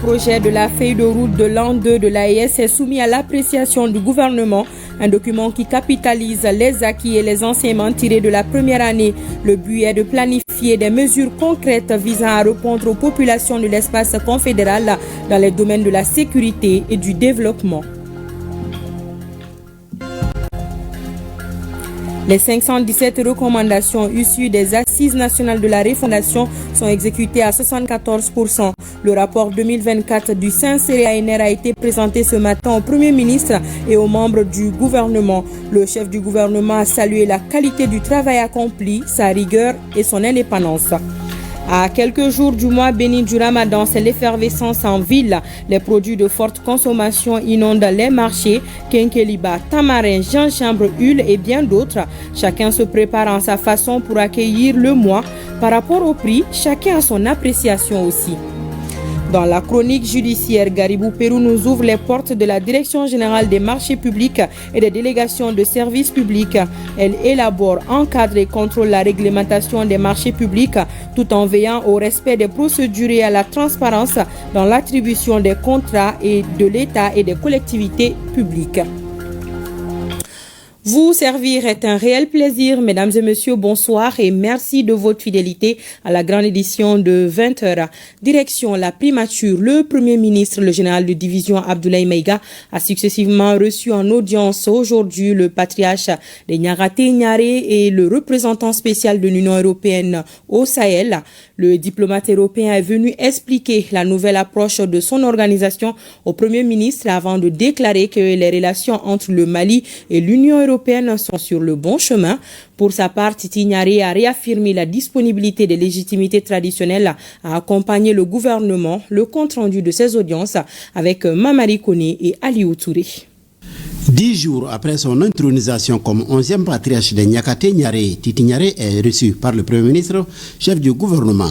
projet de la feuille de route de l'an 2 de l'AES est soumis à l'appréciation du gouvernement, un document qui capitalise les acquis et les enseignements tirés de la première année. Le but est de planifier des mesures concrètes visant à répondre aux populations de l'espace confédéral dans les domaines de la sécurité et du développement. Les 517 recommandations issues des Assises nationales de la refondation sont exécutées à 74%. Le rapport 2024 du CNCR-ANR a été présenté ce matin au Premier ministre et aux membres du gouvernement. Le chef du gouvernement a salué la qualité du travail accompli, sa rigueur et son indépendance. À quelques jours du mois béni du Ramadan, c'est l'effervescence en ville. Les produits de forte consommation inondent les marchés. Kenkeliba, tamarin, gingembre, huile et bien d'autres. Chacun se prépare en sa façon pour accueillir le mois. Par rapport au prix, chacun a son appréciation aussi. Dans la chronique judiciaire, Garibou Pérou nous ouvre les portes de la Direction générale des marchés publics et des délégations de services publics. Elle élabore, encadre et contrôle la réglementation des marchés publics tout en veillant au respect des procédures et à la transparence dans l'attribution des contrats et de l'État et des collectivités publiques. Vous servir est un réel plaisir, mesdames et messieurs, bonsoir et merci de votre fidélité à la grande édition de 20h. Direction la primature, le Premier ministre, le général de division Abdoulaye Maïga a successivement reçu en audience aujourd'hui le patriarche de Niaraté Niaré et le représentant spécial de l'Union européenne au Sahel. Le diplomate européen est venu expliquer la nouvelle approche de son organisation au Premier ministre avant de déclarer que les relations entre le Mali et l'Union européenne sont sur le bon chemin. Pour sa part, Titi Niaré a réaffirmé la disponibilité des légitimités traditionnelles à accompagner le gouvernement. Le compte-rendu de ces audiences avec Mamari Koné et Aliou Touré. 10 jours après son intronisation comme 11e patriarche de Niakaté Niaré, Titi Niaré est reçu par le Premier ministre, chef du gouvernement.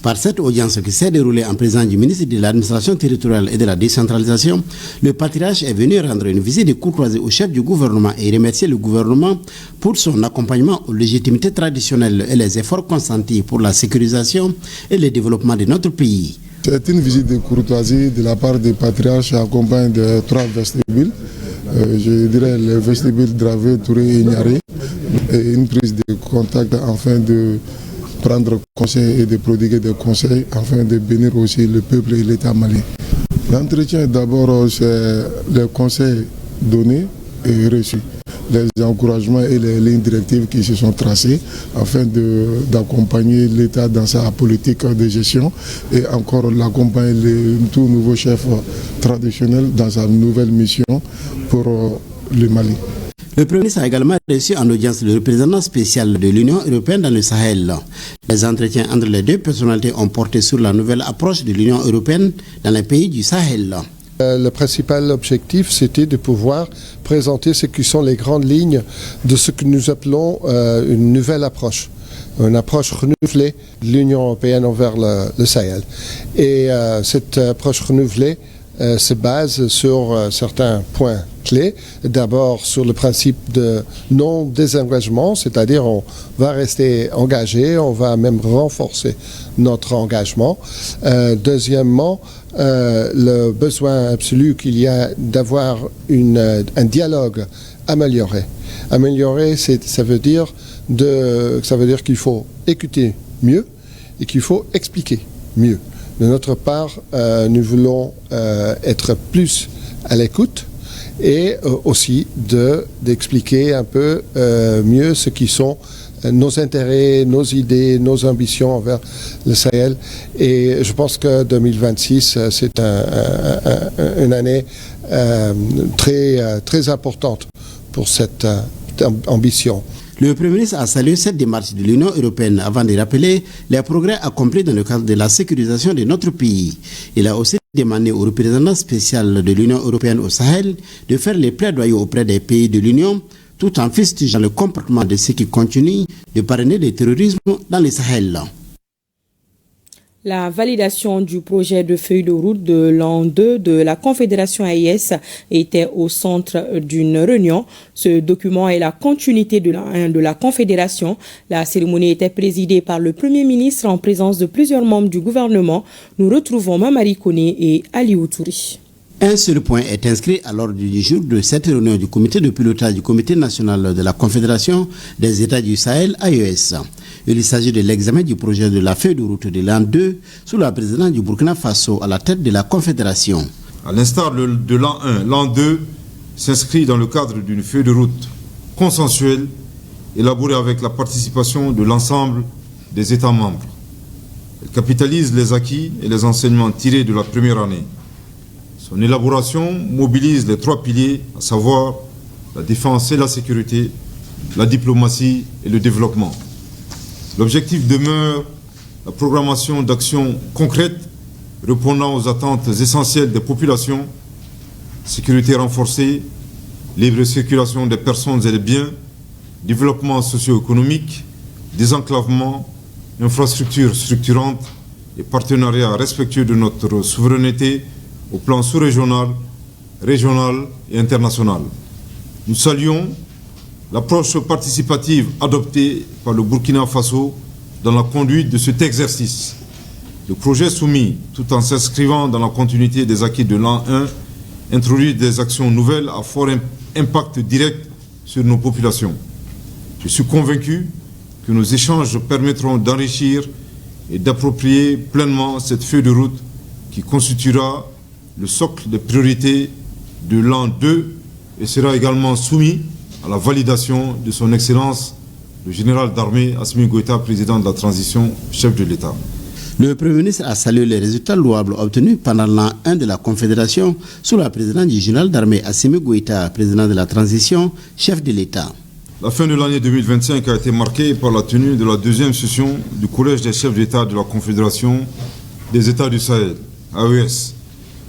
Par cette audience qui s'est déroulée en présence du ministre de l'Administration territoriale et de la décentralisation, le patriarche est venu rendre une visite de courtoisie au chef du gouvernement et remercier le gouvernement pour son accompagnement aux légitimités traditionnelles et les efforts consentis pour la sécurisation et le développement de notre pays. C'est une visite de courtoisie de la part du patriarche accompagnée de 3 vestibules. Je dirais le vestibule Dravé, Touré et Niaré, et une prise de contact afin de prendre conseil et de prodiguer des conseils afin de bénir aussi le peuple et l'État malien. L'entretien d'abord c'est les conseils donnés et reçus, les encouragements et les lignes directives qui se sont tracées afin d'accompagner l'État dans sa politique de gestion et encore l'accompagner le tout nouveau chef traditionnel dans sa nouvelle mission pour le Mali. Le Premier ministre a également reçu en audience le représentant spécial de l'Union européenne dans le Sahel. Les entretiens entre les deux personnalités ont porté sur la nouvelle approche de l'Union européenne dans les pays du Sahel. Le principal objectif, c'était de pouvoir présenter ce qui sont les grandes lignes de ce que nous appelons une nouvelle approche. Une approche renouvelée de l'Union européenne envers le Sahel. Et cette approche renouvelée se base sur certains points clés. D'abord sur le principe de non-désengagement, c'est-à-dire on va rester engagé, on va même renforcer notre engagement. Deuxièmement, le besoin absolu qu'il y a d'avoir un dialogue amélioré. Améliorer, ça veut dire qu'il faut écouter mieux et qu'il faut expliquer mieux. De notre part, nous voulons être plus à l'écoute et aussi d'expliquer un peu mieux ce qui sont nos intérêts, nos idées, nos ambitions envers le Sahel. Et je pense que 2026, c'est une année très importante pour cette ambition. Le Premier ministre a salué cette démarche de l'Union européenne avant de rappeler les progrès accomplis dans le cadre de la sécurisation de notre pays. Il a aussi demandé au représentant spécial de l'Union européenne au Sahel de faire les plaidoyers auprès des pays de l'Union tout en fustigeant le comportement de ceux qui continuent de parrainer le terrorisme dans le Sahel. La validation du projet de feuille de route de l'an 2 de la Confédération AIS était au centre d'une réunion. Ce document est la continuité de l'an 1 de la Confédération. La cérémonie était présidée par le Premier ministre en présence de plusieurs membres du gouvernement. Nous retrouvons Mamari Koné et Ali Outouri. Un seul point est inscrit à l'ordre du jour de cette réunion du comité de pilotage du Comité national de la Confédération des États du Sahel, AES. Il s'agit de l'examen du projet de la feuille de route de l'an 2 sous la présidence du Burkina Faso à la tête de la Confédération. À l'instar de l'an 1, l'an 2 s'inscrit dans le cadre d'une feuille de route consensuelle élaborée avec la participation de l'ensemble des États membres. Elle capitalise les acquis et les enseignements tirés de la première année. Son élaboration mobilise les 3 piliers, à savoir la défense et la sécurité, la diplomatie et le développement. L'objectif demeure la programmation d'actions concrètes répondant aux attentes essentielles des populations, sécurité renforcée, libre circulation des personnes et des biens, développement socio-économique, désenclavement, infrastructures structurantes et partenariats respectueux de notre souveraineté au plan sous-régional, régional et international. Nous saluons l'approche participative adoptée par le Burkina Faso dans la conduite de cet exercice. Le projet soumis, tout en s'inscrivant dans la continuité des acquis de l'an 1, introduit des actions nouvelles à fort impact direct sur nos populations. Je suis convaincu que nos échanges permettront d'enrichir et d'approprier pleinement cette feuille de route qui constituera le socle des priorités de l'an 2 et sera également soumis à la validation de son Excellence, le général d'armée Assimi Goïta, président de la transition, chef de l'État. Le Premier ministre a salué les résultats louables obtenus pendant l'an 1 de la Confédération sous la présidence du général d'armée Assimi Goïta, président de la transition, chef de l'État. La fin de l'année 2025 a été marquée par la tenue de la 2e session du Collège des chefs d'État de la Confédération des États du Sahel, AES.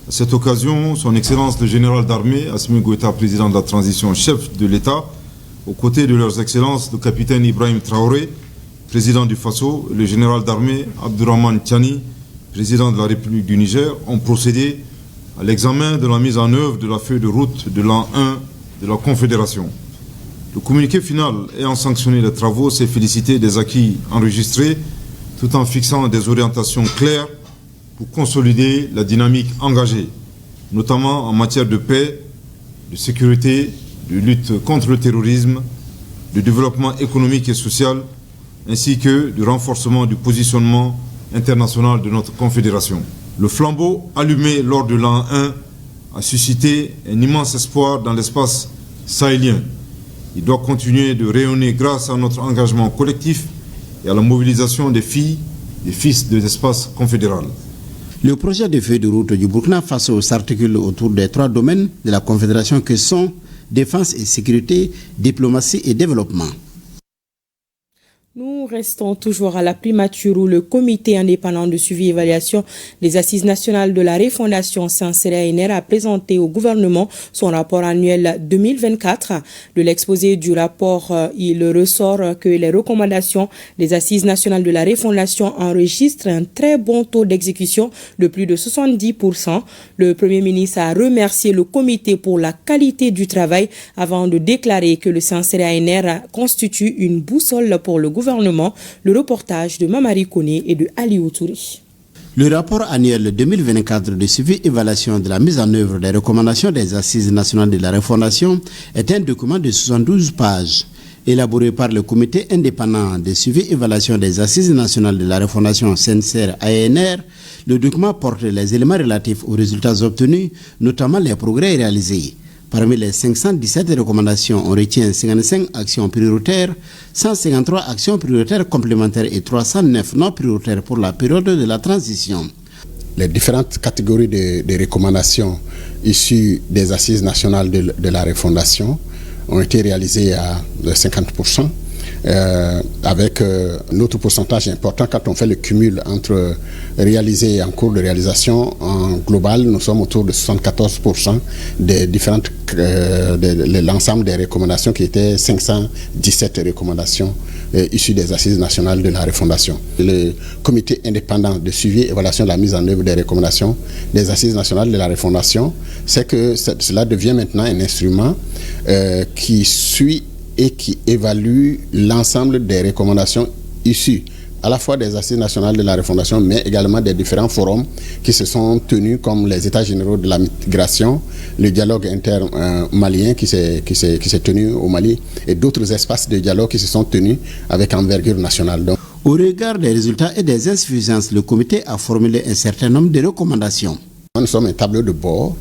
À cette occasion, son Excellence le général d'armée Assimi Goïta, président de la transition, chef de l'État, aux côtés de leurs Excellences le capitaine Ibrahim Traoré, président du Faso, et le général d'armée Abdourahmane Tiani, président de la République du Niger, ont procédé à l'examen de la mise en œuvre de la feuille de route de l'an 1 de la Confédération. Le communiqué final ayant sanctionné les travaux s'est félicité des acquis enregistrés tout en fixant des orientations claires pour consolider la dynamique engagée, notamment en matière de paix, de sécurité, de lutte contre le terrorisme, de développement économique et social, ainsi que du renforcement du positionnement international de notre confédération. Le flambeau allumé lors de l'an 1 a suscité un immense espoir dans l'espace sahélien. Il doit continuer de rayonner grâce à notre engagement collectif et à la mobilisation des filles et fils de l'espace confédéral. Le projet de feuille de route du Burkina Faso s'articule autour des 3 domaines de la Confédération que sont défense et sécurité, diplomatie et développement. Nous restons toujours à la primature où le comité indépendant de suivi et évaluation des assises nationales de la refondation Saint-Cyr a présenté au gouvernement son rapport annuel 2024. De l'exposé du rapport, il ressort que les recommandations des assises nationales de la refondation enregistrent un très bon taux d'exécution de plus de 70%. Le Premier ministre a remercié le comité pour la qualité du travail avant de déclarer que le Saint-Cyr constitue une boussole pour le gouvernement. Le reportage de Mamari Koné et de Ali Outouri. Le rapport annuel 2024 de suivi et évaluation de la mise en œuvre des recommandations des assises nationales de la refondation est un document de 72 pages. Élaboré par le comité indépendant de suivi et évaluation des assises nationales de la refondation CNCR-ANR, le document porte les éléments relatifs aux résultats obtenus, notamment les progrès réalisés. Parmi les 517 recommandations, on retient 55 actions prioritaires, 153 actions prioritaires complémentaires et 309 non prioritaires pour la période de la transition. Les différentes catégories de recommandations issues des assises nationales de la refondation ont été réalisées à 50%. avec un autre pourcentage important quand on fait le cumul entre réalisé et en cours de réalisation. En global, nous sommes autour de 74% des différentes, de l'ensemble des recommandations qui étaient 517 recommandations issues des Assises nationales de la refondation. Le comité indépendant de suivi et évaluation de la mise en œuvre des recommandations des Assises nationales de la refondation, c'est que cela devient maintenant un instrument qui suit et qui évalue l'ensemble des recommandations issues à la fois des Assises nationales de la refondation, mais également des différents forums qui se sont tenus, comme les États généraux de la migration, le dialogue inter-malien qui s'est tenu au Mali, et d'autres espaces de dialogue qui se sont tenus avec envergure nationale. Donc, au regard des résultats et des insuffisances, le comité a formulé un certain nombre de recommandations. Nous sommes un tableau de bord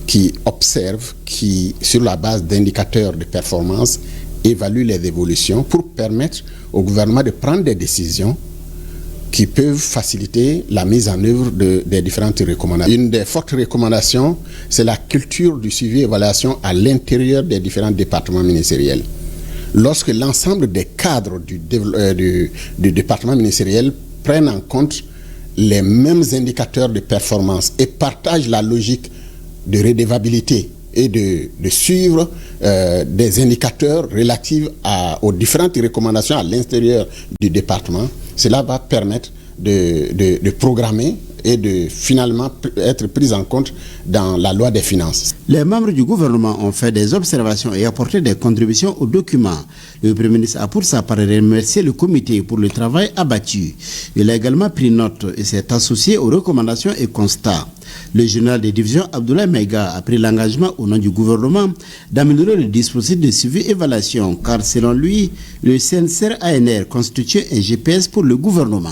qui observe, qui, sur la base d'indicateurs de performance, évalue les évolutions pour permettre au gouvernement de prendre des décisions qui peuvent faciliter la mise en œuvre des différentes recommandations. Une des fortes recommandations, c'est la culture du suivi et évaluation à l'intérieur des différents départements ministériels. Lorsque l'ensemble des cadres du département ministériel prennent en compte les mêmes indicateurs de performance et partagent la logique de redevabilité et de suivre des indicateurs relatifs aux différentes recommandations à l'intérieur du département, cela va permettre de programmer et de finalement être pris en compte dans la loi des finances. Les membres du gouvernement ont fait des observations et apporté des contributions au document. Le Premier ministre a pour sa part remercié le comité pour le travail abattu. Il a également pris note et s'est associé aux recommandations et constats. Le général de division Abdoulaye Maïga a pris l'engagement au nom du gouvernement d'améliorer le dispositif de suivi et évaluation, car selon lui, le CNSR-ANR constitue un GPS pour le gouvernement.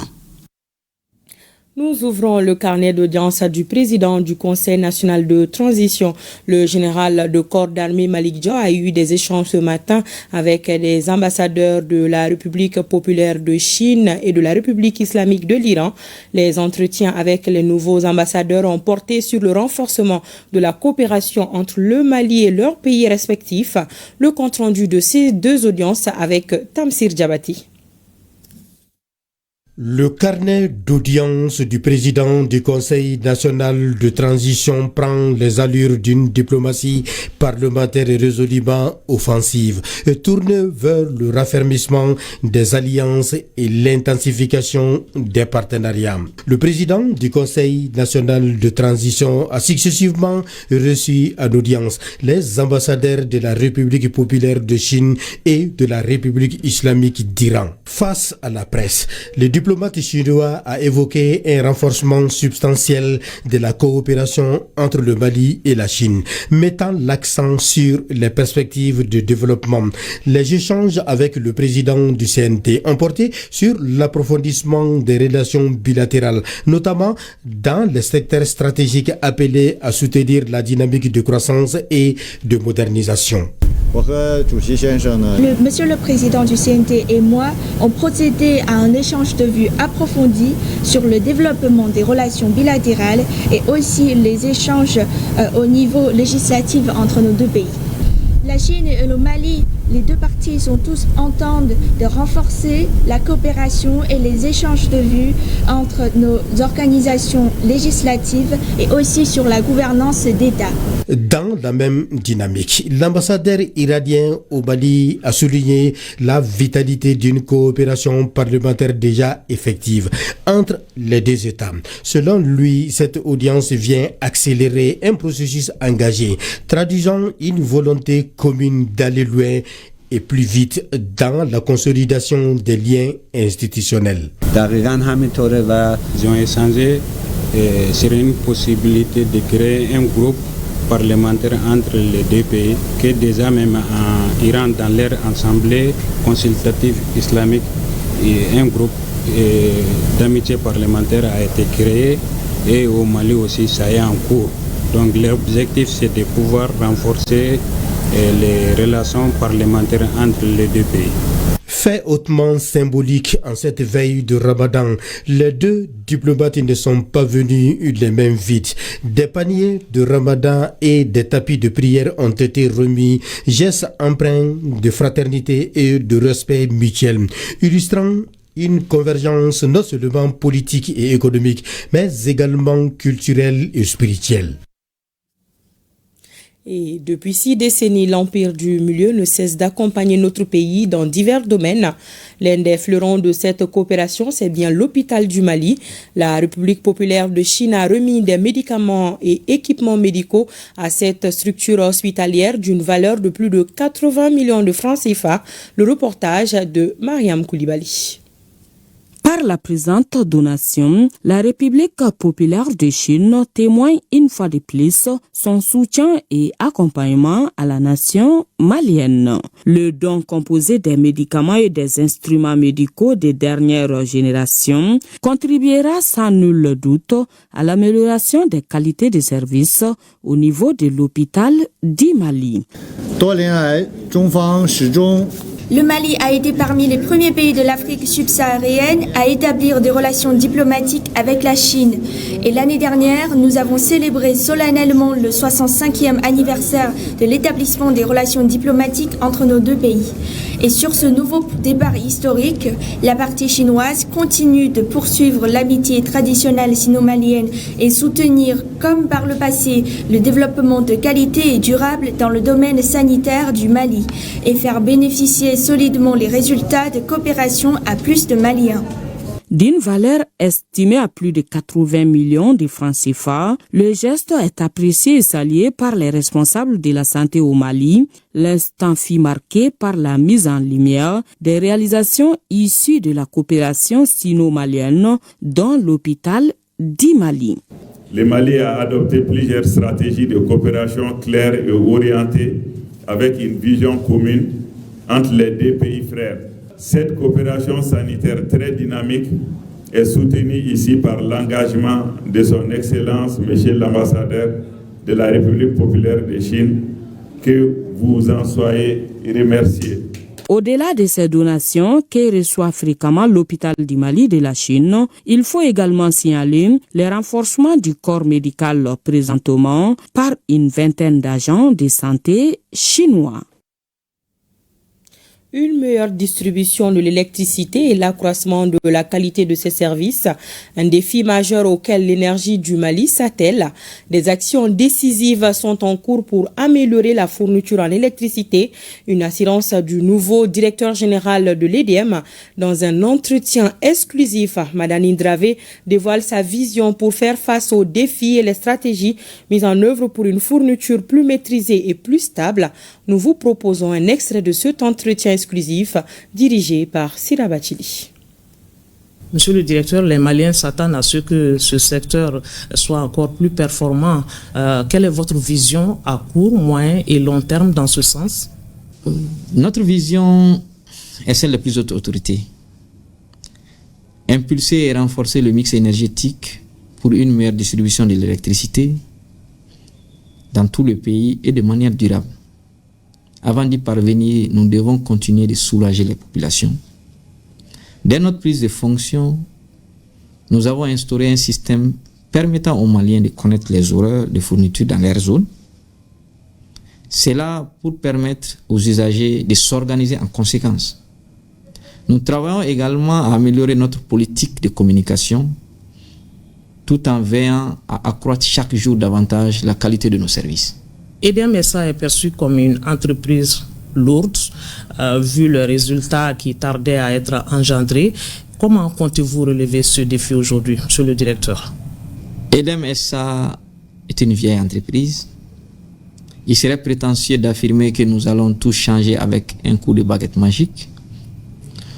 Nous ouvrons le carnet d'audience du président du Conseil national de transition. Le général de corps d'armée Malik Diaw a eu des échanges ce matin avec les ambassadeurs de la République populaire de Chine et de la République islamique de l'Iran. Les entretiens avec les nouveaux ambassadeurs ont porté sur le renforcement de la coopération entre le Mali et leurs pays respectifs. Le compte-rendu de ces deux audiences avec Tamsir Djabati. Le carnet d'audience du président du Conseil national de transition prend les allures d'une diplomatie parlementaire et résolument offensive, tournée vers le raffermissement des alliances et l'intensification des partenariats. Le président du Conseil national de transition a successivement reçu en audience les ambassadeurs de la République populaire de Chine et de la République islamique d'Iran. Face à la presse, le diplomate chinois a évoqué un renforcement substantiel de la coopération entre le Mali et la Chine, mettant l'accent sur les perspectives de développement. Les échanges avec le président du CNT ont porté sur l'approfondissement des relations bilatérales, notamment dans les secteurs stratégiques appelés à soutenir la dynamique de croissance et de modernisation. Monsieur le Président du CNT et moi ont procédé à un échange de vues approfondi sur le développement des relations bilatérales et aussi les échanges au niveau législatif entre nos deux pays. La Chine et le Mali, les deux parties sont tous entendent de renforcer la coopération et les échanges de vues entre nos organisations législatives et aussi sur la gouvernance d'État. Dans la même dynamique, l'ambassadeur iranien au Mali a souligné la vitalité d'une coopération parlementaire déjà effective entre les deux États. Selon lui, cette audience vient accélérer un processus engagé, traduisant une volonté commune d'aller loin et plus vite dans la consolidation des liens institutionnels. Ils ont échangé sur une possibilité de créer un groupe parlementaire entre les deux pays, que déjà même en Iran, dans leur assemblée consultative islamique, un groupe d'amitié parlementaire a été créé, et au Mali aussi ça est en cours. Donc l'objectif c'est de pouvoir renforcer les relations parlementaires entre les deux pays. Fait hautement symbolique en cette veille de Ramadan, les deux diplomates ne sont pas venus les mains vides. Des paniers de Ramadan et des tapis de prière ont été remis, gestes empreints de fraternité et de respect mutuel, illustrant une convergence non seulement politique et économique, mais également culturelle et spirituelle. Et depuis 6 décennies, l'Empire du Milieu ne cesse d'accompagner notre pays dans divers domaines. L'un des fleurons de cette coopération, c'est bien l'hôpital du Mali. La République populaire de Chine a remis des médicaments et équipements médicaux à cette structure hospitalière d'une valeur de plus de 80 millions de francs CFA. Le reportage de Mariam Koulibaly. Par la présente donation, la République populaire de Chine témoigne une fois de plus son soutien et accompagnement à la nation malienne. Le don composé des médicaments et des instruments médicaux des dernières générations contribuera sans nul doute à l'amélioration des qualités de service au niveau de l'hôpital du Mali. Le Mali a été parmi les premiers pays de l'Afrique subsaharienne à établir des relations diplomatiques avec la Chine. Et l'année dernière, nous avons célébré solennellement le 65e anniversaire de l'établissement des relations diplomatiques entre nos deux pays. Et sur ce nouveau départ historique, la partie chinoise continue de poursuivre l'amitié traditionnelle sino-malienne et soutenir, comme par le passé, le développement de qualité et durable dans le domaine sanitaire du Mali et faire bénéficier solidement les résultats de coopération à plus de Maliens. D'une valeur estimée à plus de 80 millions de francs CFA, le geste est apprécié et salué par les responsables de la santé au Mali. L'instant fut marqué par la mise en lumière des réalisations issues de la coopération sino-malienne dans l'hôpital du Mali. Le Mali a adopté plusieurs stratégies de coopération claires et orientées avec une vision commune entre les deux pays frères. Cette coopération sanitaire très dynamique est soutenue ici par l'engagement de son Excellence, Monsieur l'ambassadeur de la République populaire de Chine, que vous en soyez remerciés. Au-delà de ces donations que reçoit fréquemment l'hôpital du Mali de la Chine, il faut également signaler le renforcement du corps médical présentement par une vingtaine d'agents de santé chinois. Une meilleure distribution de l'électricité et l'accroissement de la qualité de ces services, un défi majeur auquel l'énergie du Mali s'attelle. Des actions décisives sont en cours pour améliorer la fourniture en électricité. Une assurance du nouveau directeur général de l'EDM dans un entretien exclusif. Madani Dravé dévoile sa vision pour faire face aux défis et les stratégies mises en œuvre pour une fourniture plus maîtrisée et plus stable. Nous vous proposons un extrait de cet entretien exclusif dirigé par Sira Bachili. Monsieur le directeur, les Maliens s'attendent à ce que ce secteur soit encore plus performant. Quelle est votre vision à court, moyen et long terme dans ce sens? Notre vision est celle de plus haute autorité. Impulser et renforcer le mix énergétique pour une meilleure distribution de l'électricité dans tout le pays et de manière durable. Avant d'y parvenir, nous devons continuer de soulager les populations. Dès notre prise de fonction, nous avons instauré un système permettant aux Maliens de connaître les horaires de fourniture dans leur zone. C'est là pour permettre aux usagers de s'organiser en conséquence. Nous travaillons également à améliorer notre politique de communication tout en veillant à accroître chaque jour davantage la qualité de nos services. EDM SA est perçu comme une entreprise lourde, vu le résultat qui tardait à être engendré. Comment comptez-vous relever ce défi aujourd'hui, monsieur le directeur? EDM SA est une vieille entreprise. Il serait prétentieux d'affirmer que nous allons tout changer avec un coup de baguette magique.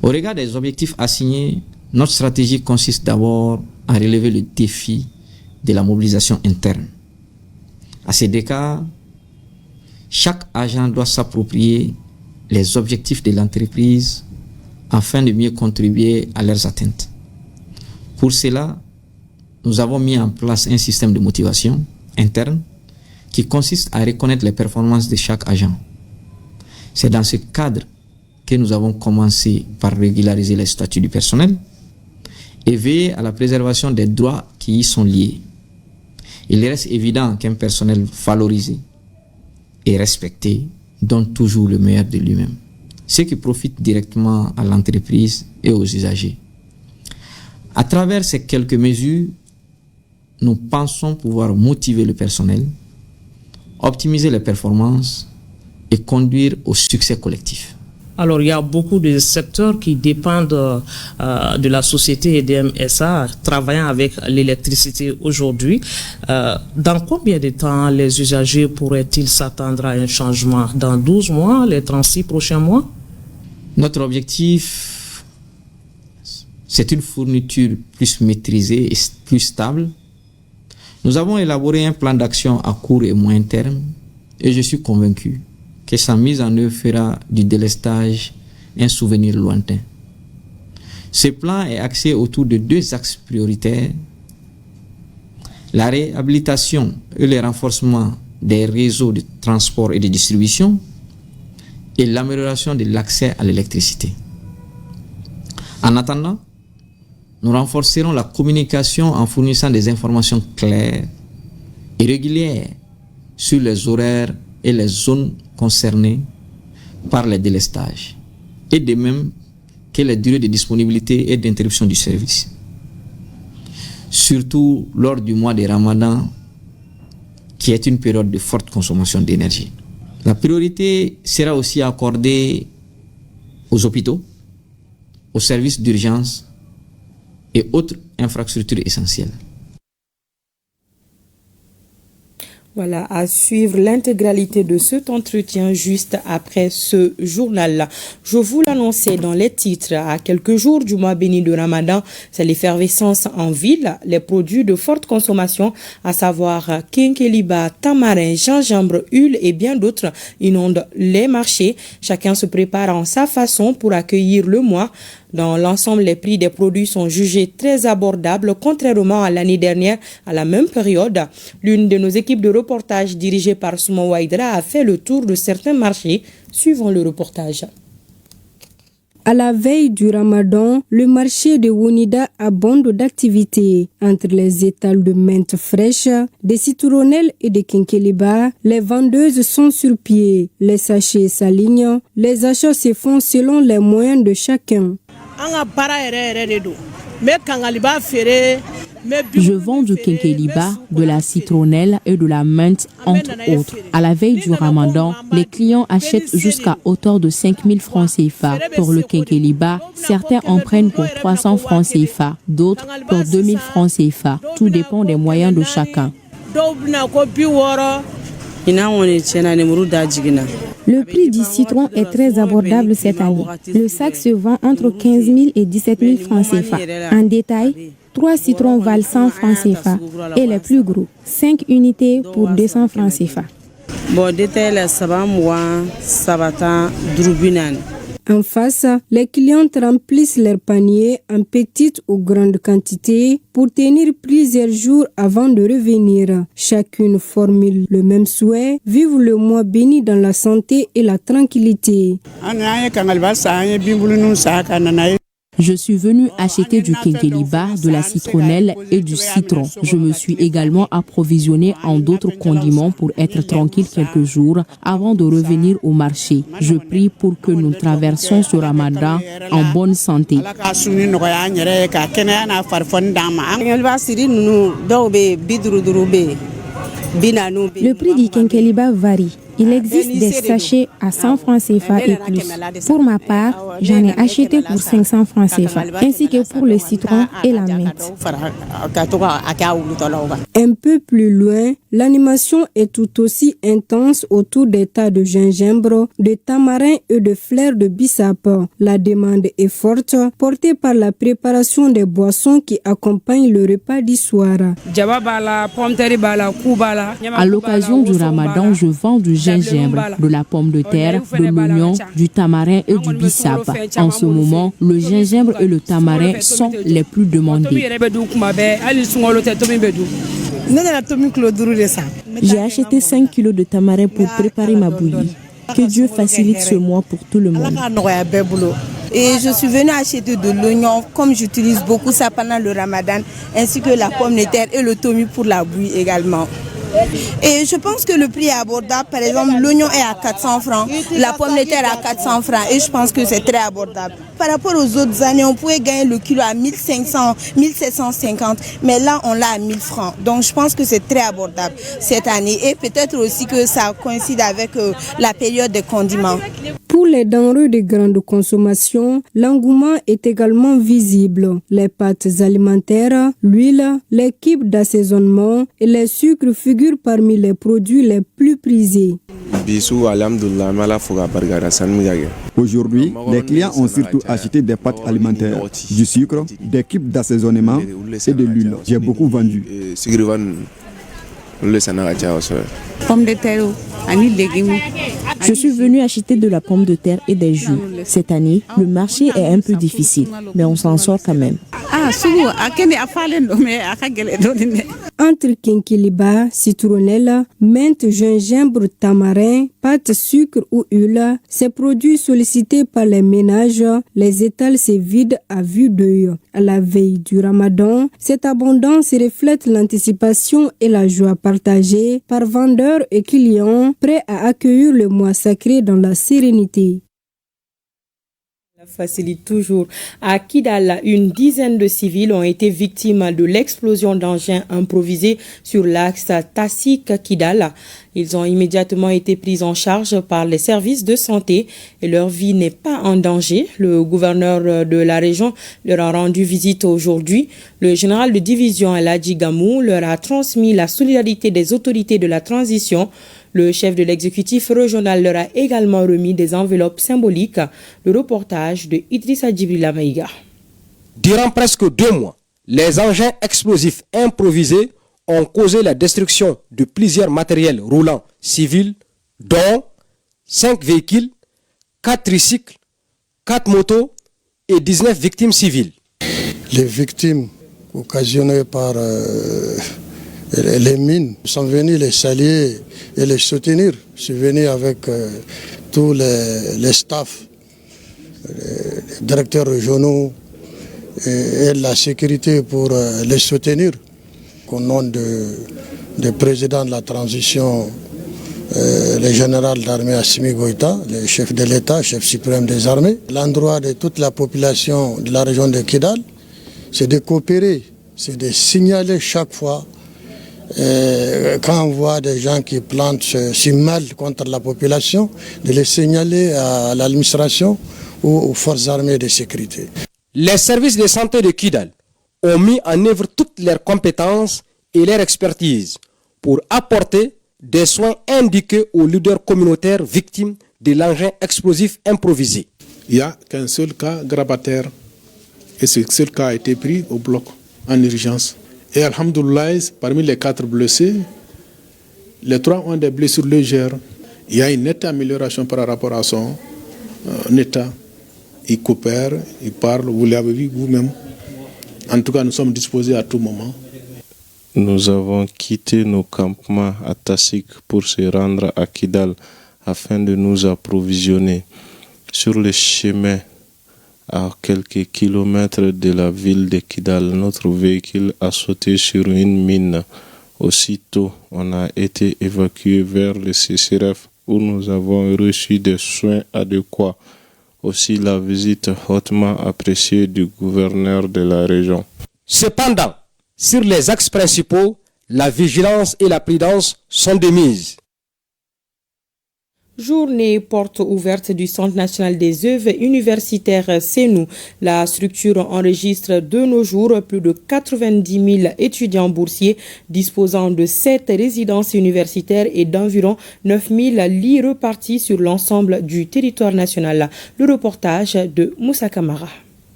Au regard des objectifs assignés, notre stratégie consiste d'abord à relever le défi de la mobilisation interne. À cet égard, chaque agent doit s'approprier les objectifs de l'entreprise afin de mieux contribuer à leurs atteintes. Pour cela, nous avons mis en place un système de motivation interne qui consiste à reconnaître les performances de chaque agent. C'est dans ce cadre que nous avons commencé par régulariser les statuts du personnel et veiller à la préservation des droits qui y sont liés. Il reste évident qu'un personnel valorisé et respecté donne toujours le meilleur de lui-même, ce qui profite directement à l'entreprise et aux usagers. À travers ces quelques mesures, nous pensons pouvoir motiver le personnel, optimiser les performances et conduire au succès collectif. Alors, il y a beaucoup de secteurs qui dépendent de la société EDM SA, travaillant avec l'électricité aujourd'hui. Dans combien de temps les usagers pourraient-ils s'attendre à un changement? Dans 12 mois, les 36 prochains mois? Notre objectif, c'est une fourniture plus maîtrisée et plus stable. Nous avons élaboré un plan d'action à court et moyen terme et je suis convaincu que sa mise en œuvre fera du délestage un souvenir lointain. Ce plan est axé autour de 2 axes prioritaires: la réhabilitation et le renforcement des réseaux de transport et de distribution et l'amélioration de l'accès à l'électricité. En attendant, nous renforcerons la communication en fournissant des informations claires et régulières sur les horaires et les zones concernées par les délestages, et de même que les durées de disponibilité et d'interruption du service, surtout lors du mois de Ramadan, qui est une période de forte consommation d'énergie. La priorité sera aussi accordée aux hôpitaux, aux services d'urgence et autres infrastructures essentielles. Voilà, à suivre l'intégralité de cet entretien juste après ce journal-là. Je vous l'annonçais dans les titres. À quelques jours du mois béni de Ramadan, c'est l'effervescence en ville. Les produits de forte consommation, à savoir quinqueliba, tamarin, gingembre, huile et bien d'autres, inondent les marchés. Chacun se prépare en sa façon pour accueillir le mois. Dans l'ensemble, les prix des produits sont jugés très abordables, contrairement à l'année dernière, à la même période. L'une de nos équipes de reportage dirigée par Souma Ouaïdra a fait le tour de certains marchés. Suivons le reportage. À la veille du Ramadan, le marché de Wonida abonde d'activités. Entre les étals de menthe fraîche, des citronnelles et des quinqueliba, les vendeuses sont sur pied. Les sachets s'alignent. Les achats se font selon les moyens de chacun. Je vends du quinqueliba, de la citronnelle et de la menthe, entre autres. À la veille du Ramadan, les clients achètent jusqu'à hauteur de 5 000 francs CFA. Pour le quinqueliba, certains en prennent pour 300 francs CFA, d'autres pour 2 000 francs CFA. Tout dépend des moyens de chacun. Le prix du citron est très abordable cette année. Le sac se vend entre 15 000 et 17 000 francs CFA. En détail, 3 citrons valent 100 francs CFA et les plus gros, 5 unités pour 200 francs CFA. En face, les clients remplissent leurs paniers en petites ou grandes quantités pour tenir plusieurs jours avant de revenir. Chacune formule le même souhait, vivre le mois béni dans la santé et la tranquillité. Je suis venu acheter du quinqueliba, de la citronnelle et du citron. Je me suis également approvisionné en d'autres condiments pour être tranquille quelques jours avant de revenir au marché. Je prie pour que nous traversions ce Ramadan en bonne santé. Le prix du quinqueliba varie. Il existe des sachets à 100 francs CFA et plus. Pour ma part, j'en ai acheté pour 500 francs CFA, ainsi que pour le citron et la menthe. Un peu plus loin, l'animation est tout aussi intense autour des tas de gingembre, de tamarin et de fleurs de bissap. La demande est forte, portée par la préparation des boissons qui accompagnent le repas du soir. À l'occasion du Ramadan, je vends du gingembre, de la pomme de terre, de l'oignon, du tamarin et du bissap. En ce moment, le gingembre et le tamarin sont les plus demandés. J'ai acheté 5 kilos de tamarin pour préparer ma bouillie. Que Dieu facilite ce mois pour tout le monde. Et je suis venue acheter de l'oignon, comme j'utilise beaucoup ça pendant le ramadan, ainsi que la pomme de terre et le tomi pour la bouillie également. Et je pense que le prix est abordable. Par exemple, l'oignon est à 400 francs, la pomme de terre à 400 francs et je pense que c'est très abordable. Par rapport aux autres années, on pouvait gagner le kilo à 1500, 1750, mais là on l'a à 1000 francs. Donc je pense que c'est très abordable cette année et peut-être aussi que ça coïncide avec la période des condiments. Pour les denrées de grande consommation, l'engouement est également visible. Les pâtes alimentaires, l'huile, les kits d'assaisonnement et les sucres figurent parmi les produits les plus prisés. Aujourd'hui, les clients ont surtout acheté des pâtes alimentaires, du sucre, des kits d'assaisonnement et de l'huile. J'ai beaucoup vendu. Pommes de terre et légumes. Je suis venu acheter de la pomme de terre et des jus. Cette année, le marché est un peu difficile, mais on s'en sort quand même. Entre quinquiliba, citronnelle, menthe, gingembre, tamarin, pâte, sucre ou huile, ces produits sollicités par les ménages, les étals se vident à vue d'œil. À la veille du Ramadan, cette abondance reflète l'anticipation et la joie partagée par vendeurs et clients prêts à accueillir le mois sacré dans la sérénité. Facilite toujours. À Kidal, une dizaine de civils ont été victimes de l'explosion d'engins improvisés sur l'axe Tassik-Kidal. Ils ont immédiatement été pris en charge par les services de santé et leur vie n'est pas en danger. Le gouverneur de la région leur a rendu visite aujourd'hui. Le général de division Eladji Gamou leur a transmis la solidarité des autorités de la transition. Le chef de l'exécutif régional leur a également remis des enveloppes symboliques. Le reportage de Idrissa Djibrila Maïga. Durant presque 2 mois, les engins explosifs improvisés ont causé la destruction de plusieurs matériels roulants civils, dont 5 véhicules, 4 tricycles, 4 motos et 19 victimes civiles. Les victimes occasionnées par les mines sont venus les saluer et les soutenir. Je suis venu avec tous les staffs, les directeurs régionaux et la sécurité pour les soutenir. Au nom du président de la transition, le général d'armée Assimi Goïta, le chef de l'État, chef suprême des armées, l'endroit de toute la population de la région de Kidal, c'est de coopérer, c'est de signaler chaque fois quand on voit des gens qui plantent si mal contre la population, de les signaler à l'administration ou aux forces armées de sécurité. Les services de santé de Kidal ont mis en œuvre toutes leurs compétences et leur expertise pour apporter des soins indiqués aux leaders communautaires victimes de l'engin explosif improvisé. Il n'y a qu'un seul cas grabataire et ce seul cas a été pris au bloc en urgence. Et alhamdoulilah, parmi les 4 blessés, les 3 ont des blessures légères. Il y a une nette amélioration par rapport à son état. Il coopère, il parle, vous l'avez vu vous-même. En tout cas, nous sommes disposés à tout moment. Nous avons quitté nos campements à Tassik pour se rendre à Kidal afin de nous approvisionner. Sur le chemin, à quelques kilomètres de la ville de Kidal, notre véhicule a sauté sur une mine. Aussitôt, on a été évacué vers le CCRF où nous avons reçu des soins adéquats. Aussi la visite hautement appréciée du gouverneur de la région. Cependant, sur les axes principaux, la vigilance et la prudence sont de mise. Journée porte ouverte du Centre national des œuvres universitaires CENU. La structure enregistre de nos jours plus de 90 000 étudiants boursiers disposant de 7 résidences universitaires et d'environ 9 000 lits repartis sur l'ensemble du territoire national. Le reportage de Moussa Kamara.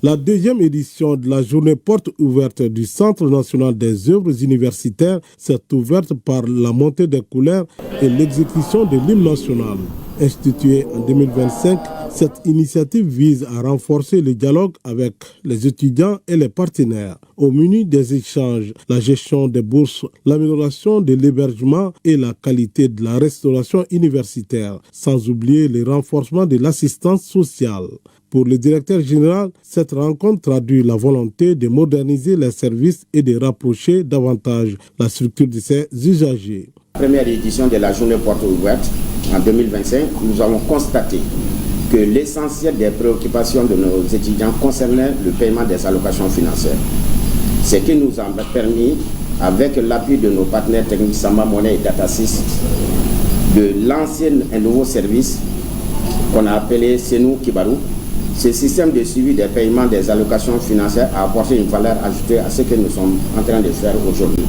La 2e édition de la journée porte ouverte du Centre national des œuvres universitaires s'est ouverte par la montée des couleurs et l'exécution de l'hymne national. Instituée en 2025, cette initiative vise à renforcer le dialogue avec les étudiants et les partenaires au menu des échanges, la gestion des bourses, l'amélioration de l'hébergement et la qualité de la restauration universitaire, sans oublier le renforcement de l'assistance sociale. Pour le directeur général, cette rencontre traduit la volonté de moderniser les services et de rapprocher davantage la structure de ses usagers. Première édition de la journée porte ouverte en 2025, nous avons constaté que l'essentiel des préoccupations de nos étudiants concernait le paiement des allocations financières. Ce qui nous a permis, avec l'appui de nos partenaires techniques Samba Money et DataSys, de lancer un nouveau service qu'on a appelé Senou Kibarou. Ce système de suivi des paiements des allocations financières a apporté une valeur ajoutée à ce que nous sommes en train de faire aujourd'hui.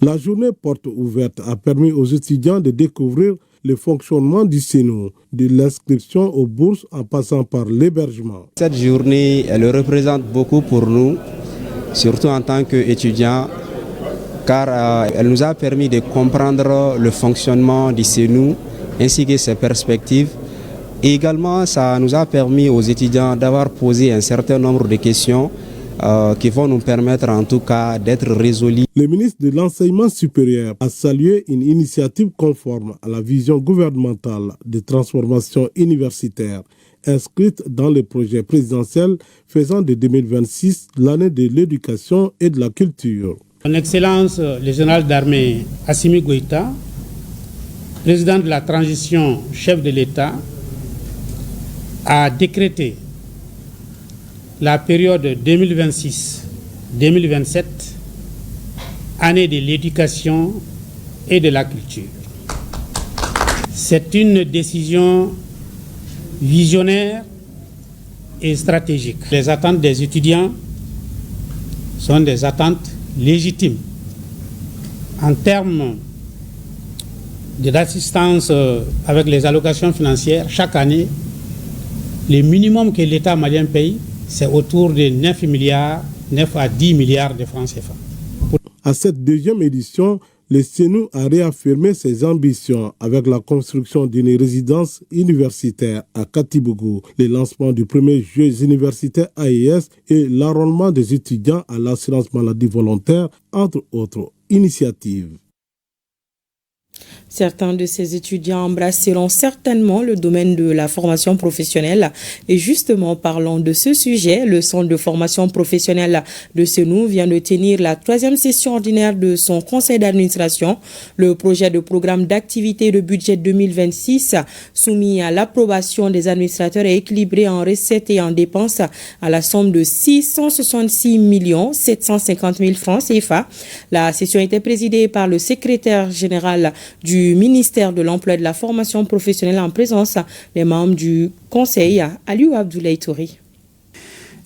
La journée porte ouverte a permis aux étudiants de découvrir le fonctionnement du Senou, de l'inscription aux bourses en passant par l'hébergement. Cette journée, elle représente beaucoup pour nous, surtout en tant qu'étudiants, car elle nous a permis de comprendre le fonctionnement du Senou ainsi que ses perspectives. Et également, ça nous a permis aux étudiants d'avoir posé un certain nombre de questions qui vont nous permettre en tout cas d'être résolus. Le ministre de l'Enseignement supérieur a salué une initiative conforme à la vision gouvernementale de transformation universitaire inscrite dans le projet présidentiel faisant de 2026 l'année de l'éducation et de la culture. Son Excellence le général d'armée Assimi Goïta, président de la transition, chef de l'État, a décrété la période 2026-2027, année de l'éducation et de la culture. C'est une décision visionnaire et stratégique. Les attentes des étudiants sont des attentes légitimes. En termes d'assistance avec les allocations financières, chaque année, le minimum que l'État malien paye, c'est autour de 9 à 10 milliards de francs CFA. À cette deuxième édition, le Senou a réaffirmé ses ambitions avec la construction d'une résidence universitaire à Katibougou, le lancement du premier Jeux universitaires AES et l'enrôlement des étudiants à l'assurance maladie volontaire, entre autres initiatives. Certains de ces étudiants embrasseront certainement le domaine de la formation professionnelle. Et justement, parlons de ce sujet. Le centre de formation professionnelle de Senou vient de tenir la 3e session ordinaire de son conseil d'administration. Le projet de programme d'activité de budget 2026 soumis à l'approbation des administrateurs est équilibré en recettes et en dépenses à la somme de 666 750 000 francs CFA. La session était présidée par le secrétaire général du ministère de l'Emploi et de la Formation professionnelle en présence des membres du Conseil, Aliou Abdoulaye Touré.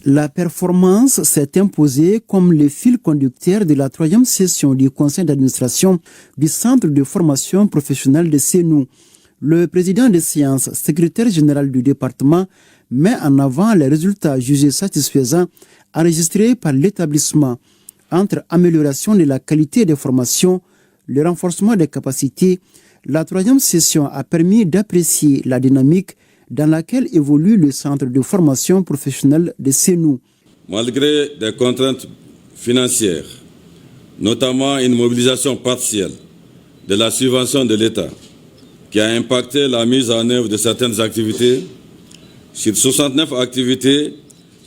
La performance s'est imposée comme le fil conducteur de la 3e session du Conseil d'administration du Centre de formation professionnelle de Senou. Le président des séances, secrétaire général du département, met en avant les résultats jugés satisfaisants enregistrés par l'établissement entre amélioration de la qualité des formations, le renforcement des capacités. La 3e session a permis d'apprécier la dynamique dans laquelle évolue le centre de formation professionnelle de Senou. Malgré des contraintes financières, notamment une mobilisation partielle de la subvention de l'État qui a impacté la mise en œuvre de certaines activités, sur 69 activités,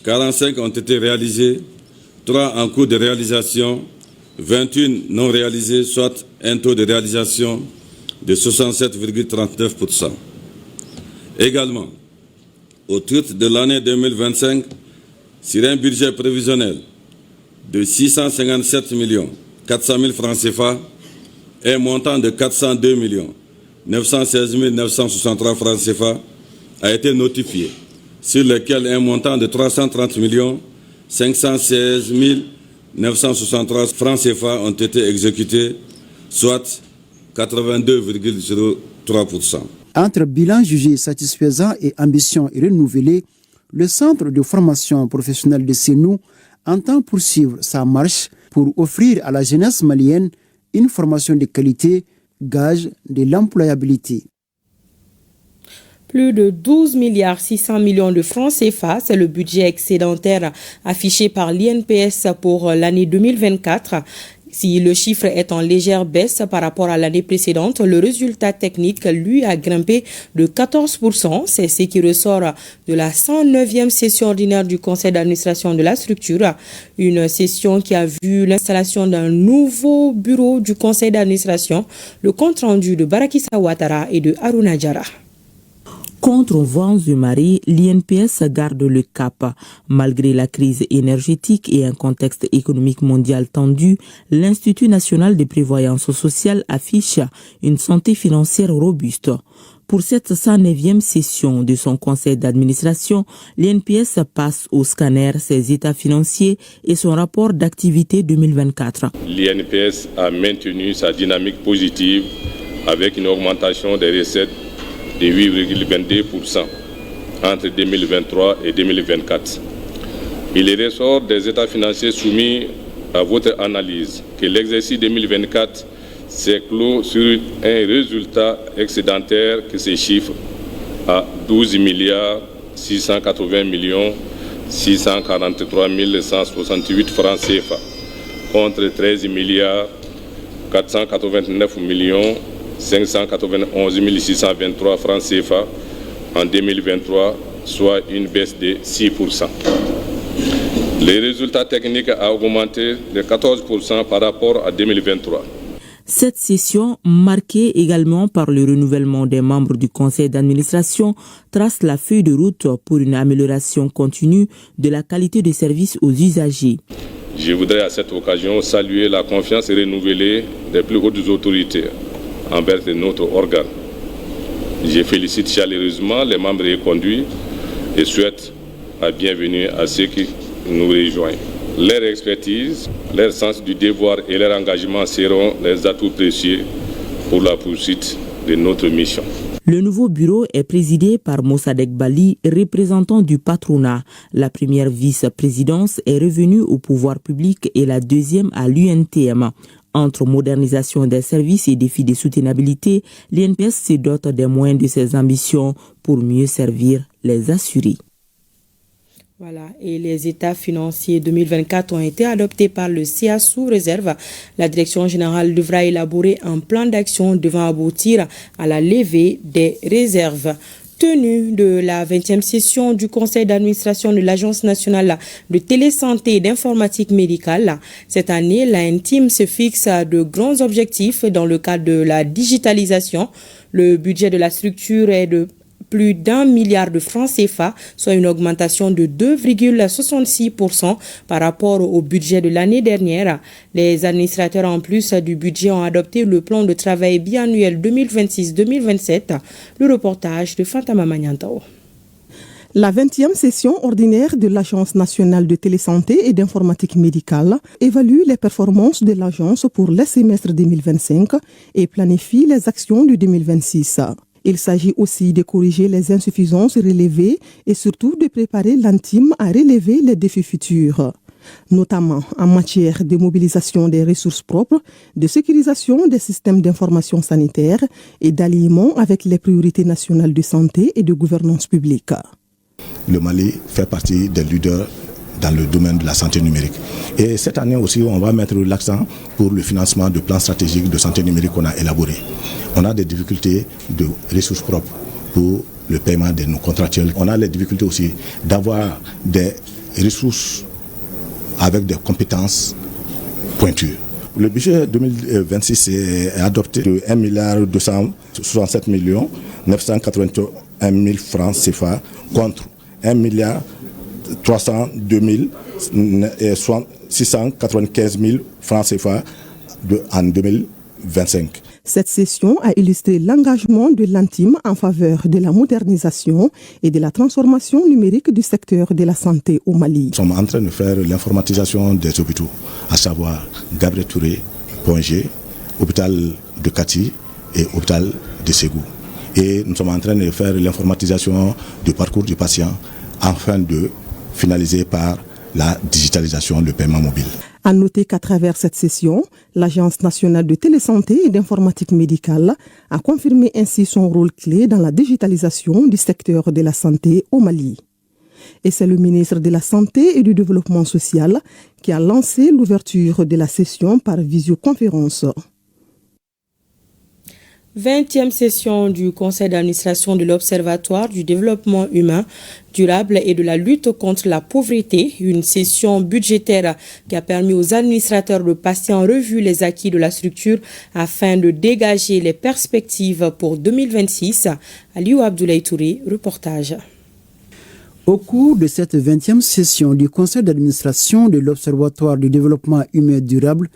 45 ont été réalisées, 3 en cours de réalisation, 21 non réalisées, soit un taux de réalisation de 67,39%. Également, au titre de l'année 2025, sur un budget prévisionnel de 657 400 000 francs CFA, un montant de 402 916 963 francs CFA a été notifié, sur lequel un montant de 330 516 963 francs CFA ont été exécutés, soit 82,03%. Entre bilan jugé satisfaisant et ambition renouvelée, le centre de formation professionnelle de Senou entend poursuivre sa marche pour offrir à la jeunesse malienne une formation de qualité, gage de l'employabilité. Plus de 12 milliards 600 millions de francs CFA, c'est le budget excédentaire affiché par l'INPS pour l'année 2024. Si le chiffre est en légère baisse par rapport à l'année précédente, le résultat technique, lui, a grimpé de 14%. C'est ce qui ressort de la 109e session ordinaire du conseil d'administration de la structure. Une session qui a vu l'installation d'un nouveau bureau du conseil d'administration. Le compte-rendu de Barakissa Ouattara et de Haruna Diarra. Contre vents du mari, l'INPS garde le cap. Malgré la crise énergétique et un contexte économique mondial tendu, l'Institut national de prévoyance sociale affiche une santé financière robuste. Pour cette 109e session de son conseil d'administration, l'INPS passe au scanner ses états financiers et son rapport d'activité 2024. L'INPS a maintenu sa dynamique positive avec une augmentation des recettes de 8,22% entre 2023 et 2024. Il ressort des états financiers soumis à votre analyse que l'exercice 2024 s'est clos sur un résultat excédentaire qui se chiffre à 12 milliards 680 millions 643 168 francs CFA contre 13 milliards 489 millions 591 623 francs CFA en 2023, soit une baisse de 6%. Les résultats techniques ont augmenté de 14% par rapport à 2023. Cette session, marquée également par le renouvellement des membres du conseil d'administration, trace la feuille de route pour une amélioration continue de la qualité de service aux usagers. Je voudrais à cette occasion saluer la confiance renouvelée des plus hautes autorités envers notre organe. Je félicite chaleureusement les membres reconduits et souhaite la bienvenue à ceux qui nous rejoignent. Leur expertise, leur sens du devoir et leur engagement seront les atouts précieux pour la poursuite de notre mission. Le nouveau bureau est présidé par Mossadegh Bali, représentant du patronat. La première vice-présidence est revenue au pouvoir public et la deuxième à l'UNTM. Entre modernisation des services et défis de soutenabilité, l'INPS se dote des moyens de ses ambitions pour mieux servir les assurés. Voilà, et les états financiers 2024 ont été adoptés par le CA sous réserve. La direction générale devra élaborer un plan d'action devant aboutir à la levée des réserves. Tenue de la 20e session du conseil d'administration de l'Agence nationale de télésanté et d'informatique médicale. Cette année, l'ANTIM se fixe de grands objectifs dans le cadre de la digitalisation. Le budget de la structure est de plus d'1 milliard de francs CFA, soit une augmentation de 2,66% par rapport au budget de l'année dernière. Les administrateurs, en plus du budget, ont adopté le plan de travail biannuel 2026-2027. Le reportage de Fantama Magnantao. La 20e session ordinaire de l'Agence nationale de télésanté et d'informatique médicale évalue les performances de l'agence pour le semestre 2025 et planifie les actions de 2026. Il s'agit aussi de corriger les insuffisances relevées et surtout de préparer l'ANTIM à relever les défis futurs, notamment en matière de mobilisation des ressources propres, de sécurisation des systèmes d'information sanitaire et d'alignement avec les priorités nationales de santé et de gouvernance publique. Le Mali fait partie des leaders dans le domaine de la santé numérique. Et cette année aussi, on va mettre l'accent pour le financement de plans stratégiques de santé numérique qu'on a élaborés. On a des difficultés de ressources propres pour le paiement de nos contractuels. On a les difficultés aussi d'avoir des ressources avec des compétences pointues. Le budget 2026 est adopté de 1 267 981 000 francs CFA contre 1 302 695 000 francs CFA en 2025. Cette session a illustré l'engagement de l'ANTIM en faveur de la modernisation et de la transformation numérique du secteur de la santé au Mali. Nous sommes en train de faire l'informatisation des hôpitaux, à savoir Gabriel Touré, Point G, hôpital de Kati et hôpital de Ségou. Et nous sommes en train de faire l'informatisation du parcours du patient afin de finaliser par la digitalisation, le paiement mobile. À noter qu'à travers cette session, l'Agence nationale de télésanté et d'informatique médicale a confirmé ainsi son rôle clé dans la digitalisation du secteur de la santé au Mali. Et c'est le ministre de la Santé et du Développement social qui a lancé l'ouverture de la session par visioconférence. 20e session du Conseil d'administration de l'Observatoire du développement humain durable et de la lutte contre la pauvreté, une session budgétaire qui a permis aux administrateurs de passer en revue les acquis de la structure afin de dégager les perspectives pour 2026. Aliou Abdoulaye Touré, reportage. Au cours de cette 20e session du Conseil d'administration de l'Observatoire du développement humain durable,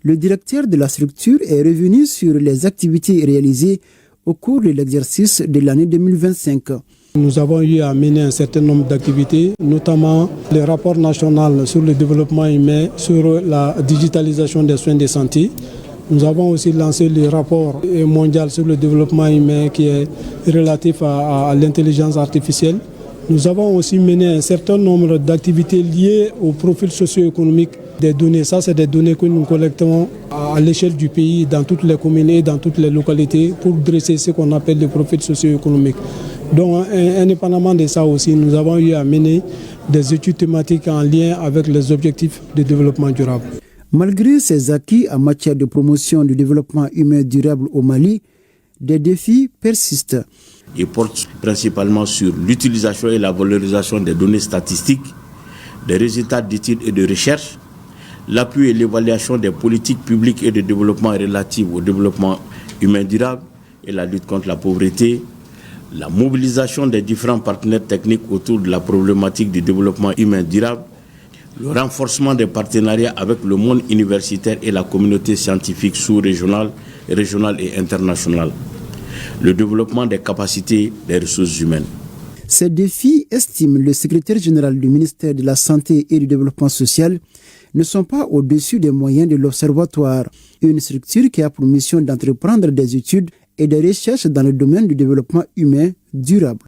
le directeur de la structure est revenu sur les activités réalisées au cours de l'exercice de l'année 2025. Nous avons eu à mener un certain nombre d'activités, notamment le rapport national sur le développement humain, sur la digitalisation des soins de santé. Nous avons aussi lancé le rapport mondial sur le développement humain qui est relatif à l'intelligence artificielle. Nous avons aussi mené un certain nombre d'activités liées au profil socio-économique des données. Ça, c'est des données que nous collectons à l'échelle du pays, dans toutes les communes et dans toutes les localités, pour dresser ce qu'on appelle le profil socio-économique. Donc, indépendamment de ça aussi, nous avons eu à mener des études thématiques en lien avec les objectifs de développement durable. Malgré ces acquis en matière de promotion du développement humain durable au Mali, des défis persistent. Il porte principalement sur l'utilisation et la valorisation des données statistiques, des résultats d'études et de recherche, l'appui et l'évaluation des politiques publiques et de développement relatives au développement humain durable et la lutte contre la pauvreté, la mobilisation des différents partenaires techniques autour de la problématique du développement humain durable, le renforcement des partenariats avec le monde universitaire et la communauté scientifique sous-régionale, régionale et internationale, le développement des capacités des ressources humaines. Ces défis, estime le secrétaire général du ministère de la Santé et du Développement social, ne sont pas au-dessus des moyens de l'Observatoire, une structure qui a pour mission d'entreprendre des études et des recherches dans le domaine du développement humain durable.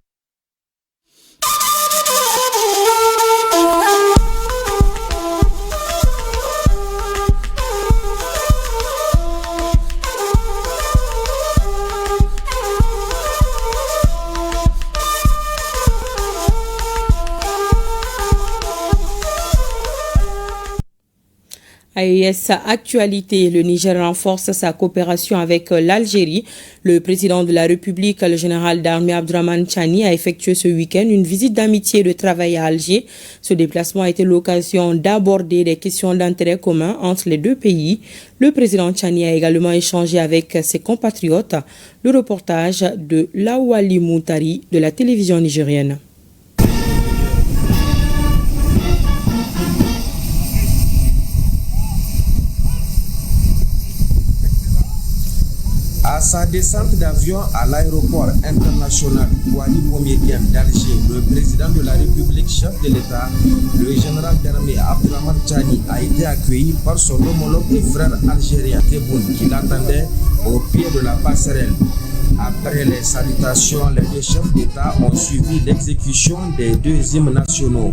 AES Actualité, le Niger renforce sa coopération avec l'Algérie. Le président de la République, le général d'armée Abdourahmane Tchani, a effectué ce week-end une visite d'amitié et de travail à Alger. Ce déplacement a été l'occasion d'aborder des questions d'intérêt commun entre les deux pays. Le président Tchani a également échangé avec ses compatriotes. Le reportage de Lawali Moutari de la télévision nigérienne. À sa descente d'avion à l'aéroport international Ouali Boumediene d'Alger, le président de la République, chef de l'État, le général d'armée Abdourahmane Tchani, a été accueilli par son homologue et frère algérien Tebboune, qui l'attendait au pied de la passerelle. Après les salutations, les deux chefs d'État ont suivi l'exécution des deux hymnes nationaux.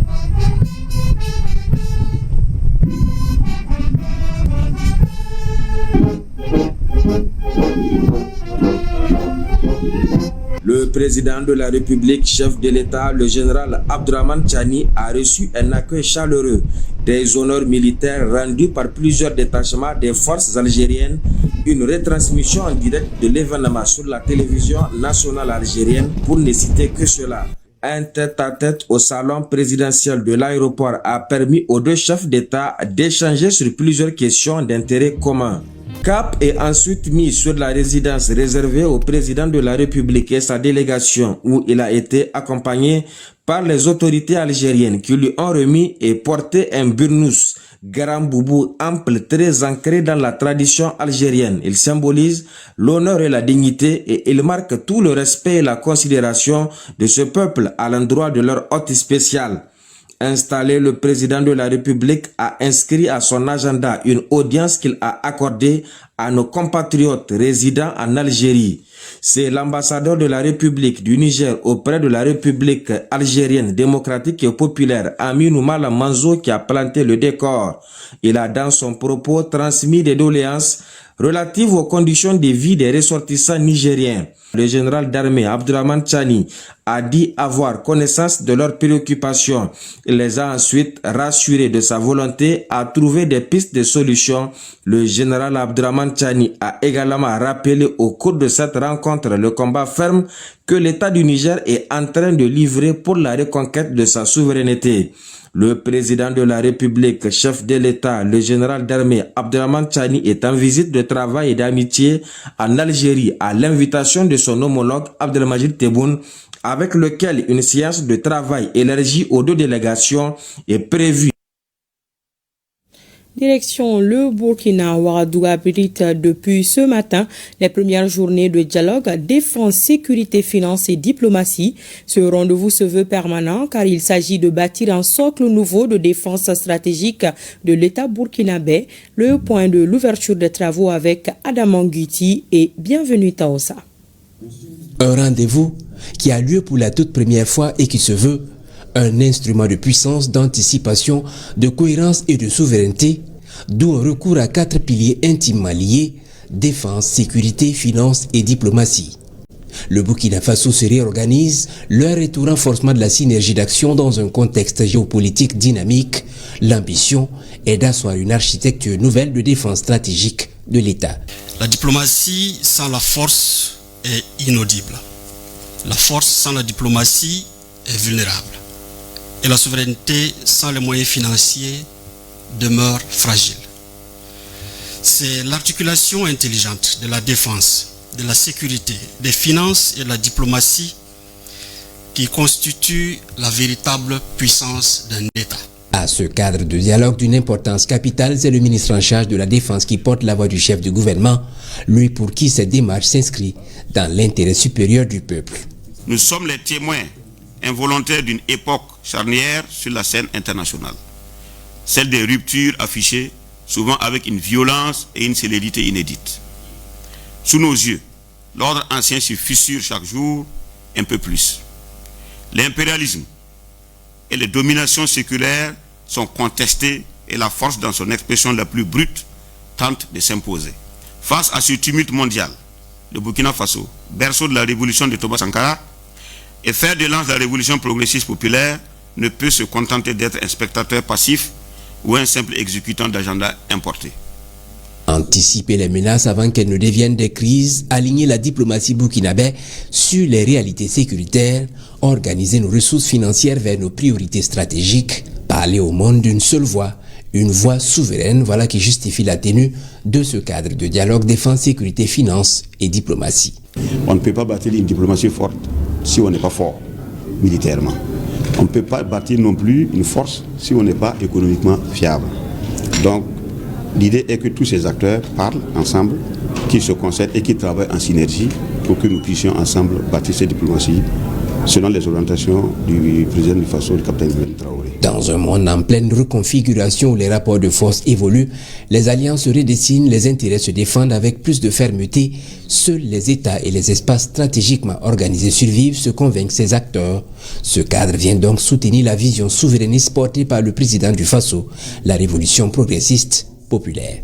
Le président de la République, chef de l'État, le général Abdourahmane Tchani, a reçu un accueil chaleureux, des honneurs militaires rendus par plusieurs détachements des forces algériennes, une retransmission en direct de l'événement sur la télévision nationale algérienne, pour ne citer que cela. Un tête-à-tête au salon présidentiel de l'aéroport a permis aux deux chefs d'État d'échanger sur plusieurs questions d'intérêt commun. Cap est ensuite mis sur la résidence réservée au président de la République et sa délégation, où il a été accompagné par les autorités algériennes qui lui ont remis et porté un burnous, grand boubou ample, très ancré dans la tradition algérienne. Il symbolise l'honneur et la dignité et il marque tout le respect et la considération de ce peuple à l'endroit de leur hôte spécial. Installé, le président de la République a inscrit à son agenda une audience qu'il a accordée à nos compatriotes résidant en Algérie. C'est l'ambassadeur de la République du Niger auprès de la République algérienne démocratique et populaire, Aminou Mala Manzo, qui a planté le décor. Il a dans son propos transmis des doléances relatives aux conditions de vie des ressortissants nigériens. Le général d'armée Abdraman Chani a dit avoir connaissance de leurs préoccupations. Il les a ensuite rassurés de sa volonté à trouver des pistes de solutions. Le général Abdraman Chani a également rappelé au cours de cette rencontre le combat ferme que l'État du Niger est en train de livrer pour la reconquête de sa souveraineté. Le président de la République, chef de l'État, le général d'armée Abdraman Chani est en visite de travail et d'amitié en Algérie à l'invitation de son homologue Abdelmajid Tebboune, avec lequel une séance de travail élargie aux deux délégations est prévue. Direction le Burkina, Ouagadougou abrite depuis ce matin les premières journées de dialogue défense, sécurité, finance et diplomatie. Ce rendez-vous se veut permanent car il s'agit de bâtir un socle nouveau de défense stratégique de l'État burkinabé. Le point de l'ouverture des travaux avec Adam Anguiti et bienvenue Taosa. Un rendez-vous qui a lieu pour la toute première fois et qui se veut un instrument de puissance, d'anticipation, de cohérence et de souveraineté, d'où un recours à 4 piliers intimement liés: défense, sécurité, finance et diplomatie. Le Burkina Faso se réorganise, l'heure est au renforcement de la synergie d'action dans un contexte géopolitique dynamique. L'ambition est d'asseoir une architecture nouvelle de défense stratégique de l'État. La diplomatie sans la force est inaudible. La force sans la diplomatie est vulnérable. Et la souveraineté sans les moyens financiers demeure fragile. C'est l'articulation intelligente de la défense, de la sécurité, des finances et de la diplomatie qui constitue la véritable puissance d'un État. À ce cadre de dialogue d'une importance capitale, c'est le ministre en charge de la Défense qui porte la voix du chef du gouvernement, lui pour qui cette démarche s'inscrit dans l'intérêt supérieur du peuple. Nous sommes les témoins involontaire d'une époque charnière sur la scène internationale. Celle des ruptures affichées, souvent avec une violence et une célérité inédites. Sous nos yeux, l'ordre ancien se fissure chaque jour un peu plus. L'impérialisme et les dominations séculaires sont contestées et la force dans son expression la plus brute tente de s'imposer. Face à ce tumulte mondial, le Burkina Faso, berceau de la révolution de Thomas Sankara, et fer de lance de la révolution progressiste populaire, ne peut se contenter d'être un spectateur passif ou un simple exécutant d'agenda importé. Anticiper les menaces avant qu'elles ne deviennent des crises, aligner la diplomatie burkinabé sur les réalités sécuritaires, organiser nos ressources financières vers nos priorités stratégiques, parler au monde d'une seule voix, une voix souveraine, voilà qui justifie la tenue de ce cadre de dialogue défense, sécurité, finance et diplomatie. On ne peut pas bâtir une diplomatie forte si on n'est pas fort militairement. On ne peut pas bâtir non plus une force si on n'est pas économiquement fiable. Donc, l'idée est que tous ces acteurs parlent ensemble, qu'ils se concertent et qu'ils travaillent en synergie pour que nous puissions ensemble bâtir cette diplomatie selon les orientations du président du Faso, le capitaine Ibrahim Traoré. Dans un monde en pleine reconfiguration où les rapports de force évoluent, les alliances se redessinent, les intérêts se défendent avec plus de fermeté. Seuls les États et les espaces stratégiquement organisés survivent, se convainquent ces acteurs. Ce cadre vient donc soutenir la vision souverainiste portée par le président du Faso, la révolution progressiste populaire.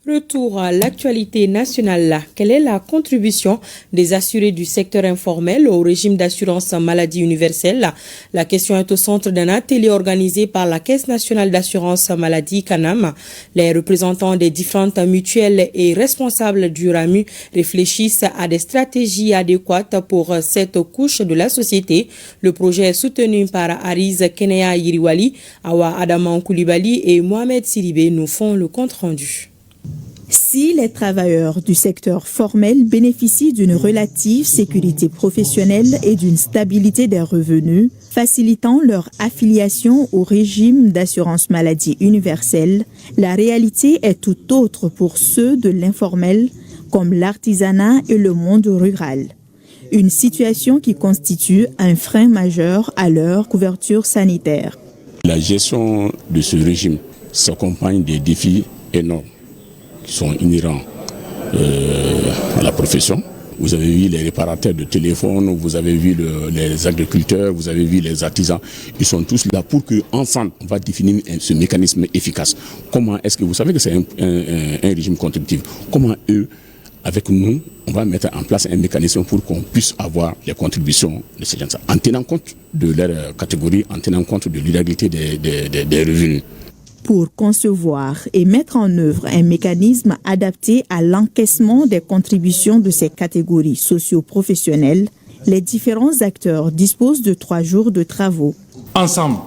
Retour à l'actualité nationale. Quelle est la contribution des assurés du secteur informel au régime d'assurance maladie universelle? La question est au centre d'un atelier organisé par la Caisse nationale d'assurance maladie CANAM. Les représentants des différentes mutuelles et responsables du RAMU réfléchissent à des stratégies adéquates pour cette couche de la société. Le projet est soutenu par Ariz Kenea Yiriwali, Awa Adaman Koulibaly et Mohamed Sidibé nous font le compte rendu. Ainsi, les travailleurs du secteur formel bénéficient d'une relative sécurité professionnelle et d'une stabilité des revenus, facilitant leur affiliation au régime d'assurance maladie universelle. La réalité est tout autre pour ceux de l'informel, comme l'artisanat et le monde rural. Une situation qui constitue un frein majeur à leur couverture sanitaire. La gestion de ce régime s'accompagne des défis énormes qui sont inhérents à la profession. Vous avez vu les réparateurs de téléphones, vous avez vu les agriculteurs, vous avez vu les artisans. Ils sont tous là pour qu'ensemble, on va définir ce mécanisme efficace. Comment est-ce que vous savez que c'est un régime contributif? Comment eux, avec nous, on va mettre en place un mécanisme pour qu'on puisse avoir les contributions de ces gens, en tenant compte de leur catégorie, en tenant compte de l'irrégularité des revenus. Pour concevoir et mettre en œuvre un mécanisme adapté à l'encaissement des contributions de ces catégories socio-professionnelles, les différents acteurs disposent de 3 jours de travaux. Ensemble,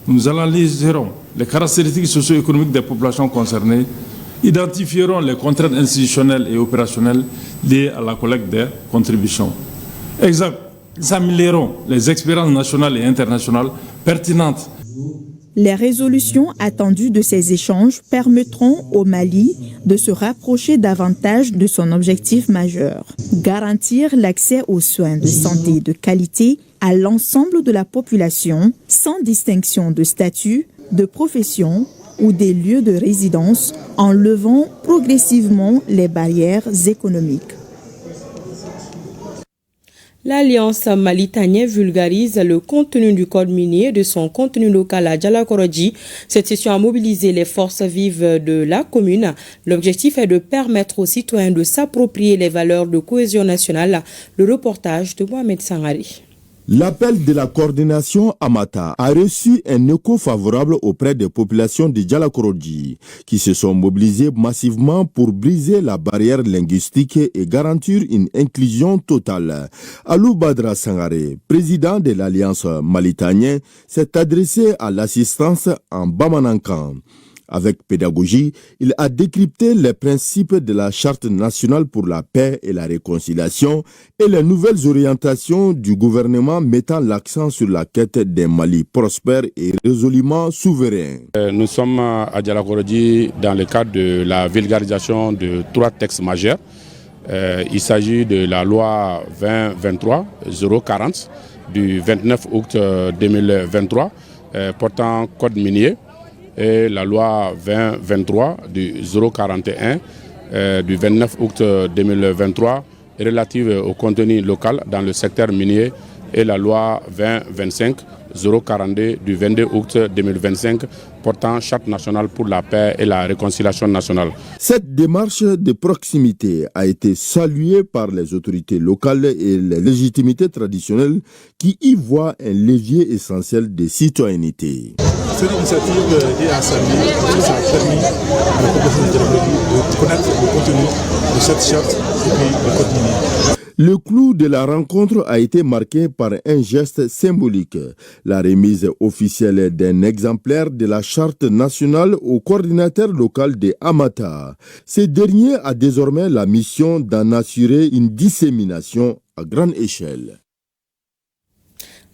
nous analyserons les caractéristiques socio-économiques des populations concernées, identifieront les contraintes institutionnelles et opérationnelles liées à la collecte des contributions. Examinerons les expériences nationales et internationales pertinentes. Les résolutions attendues de ces échanges permettront au Mali de se rapprocher davantage de son objectif majeur, garantir l'accès aux soins de santé de qualité à l'ensemble de la population, sans distinction de statut, de profession ou des lieux de résidence, en levant progressivement les barrières économiques. L'Alliance malitanienne vulgarise le contenu du code minier de son contenu local à Djalakorodji. Cette session a mobilisé les forces vives de la commune. L'objectif est de permettre aux citoyens de s'approprier les valeurs de cohésion nationale. Le reportage de Mohamed Sangari. L'appel de la coordination Amata a reçu un écho favorable auprès des populations de Djalakorodji, qui se sont mobilisées massivement pour briser la barrière linguistique et garantir une inclusion totale. Alou Badra Sangare, président de l'Alliance malitanienne, s'est adressé à l'assistance en Bamanankan. Avec pédagogie, il a décrypté les principes de la Charte nationale pour la paix et la réconciliation et les nouvelles orientations du gouvernement mettant l'accent sur la quête d'un Mali prospère et résolument souverain. Nous sommes à Djalakorodji dans le cadre de la vulgarisation de 3 textes majeurs. Il s'agit de la loi 2023-040 du 29 août 2023 portant code minier, et la loi 2023 du 041 du 29 août 2023 relative au contenu local dans le secteur minier, et la loi 2025-042 du 22 août 2025 portant charte nationale pour la paix et la réconciliation nationale. Cette démarche de proximité a été saluée par les autorités locales et les légitimités traditionnelles qui y voient un levier essentiel de citoyenneté. Cette initiative est à saluer parce que ça a permis à la population de connaître le contenu de cette charte et puis le code minier. Le clou de la rencontre a été marqué par un geste symbolique, la remise officielle d'un exemplaire de la charte nationale au coordinateur local de Amata. Ce dernier a désormais la mission d'en assurer une dissémination à grande échelle.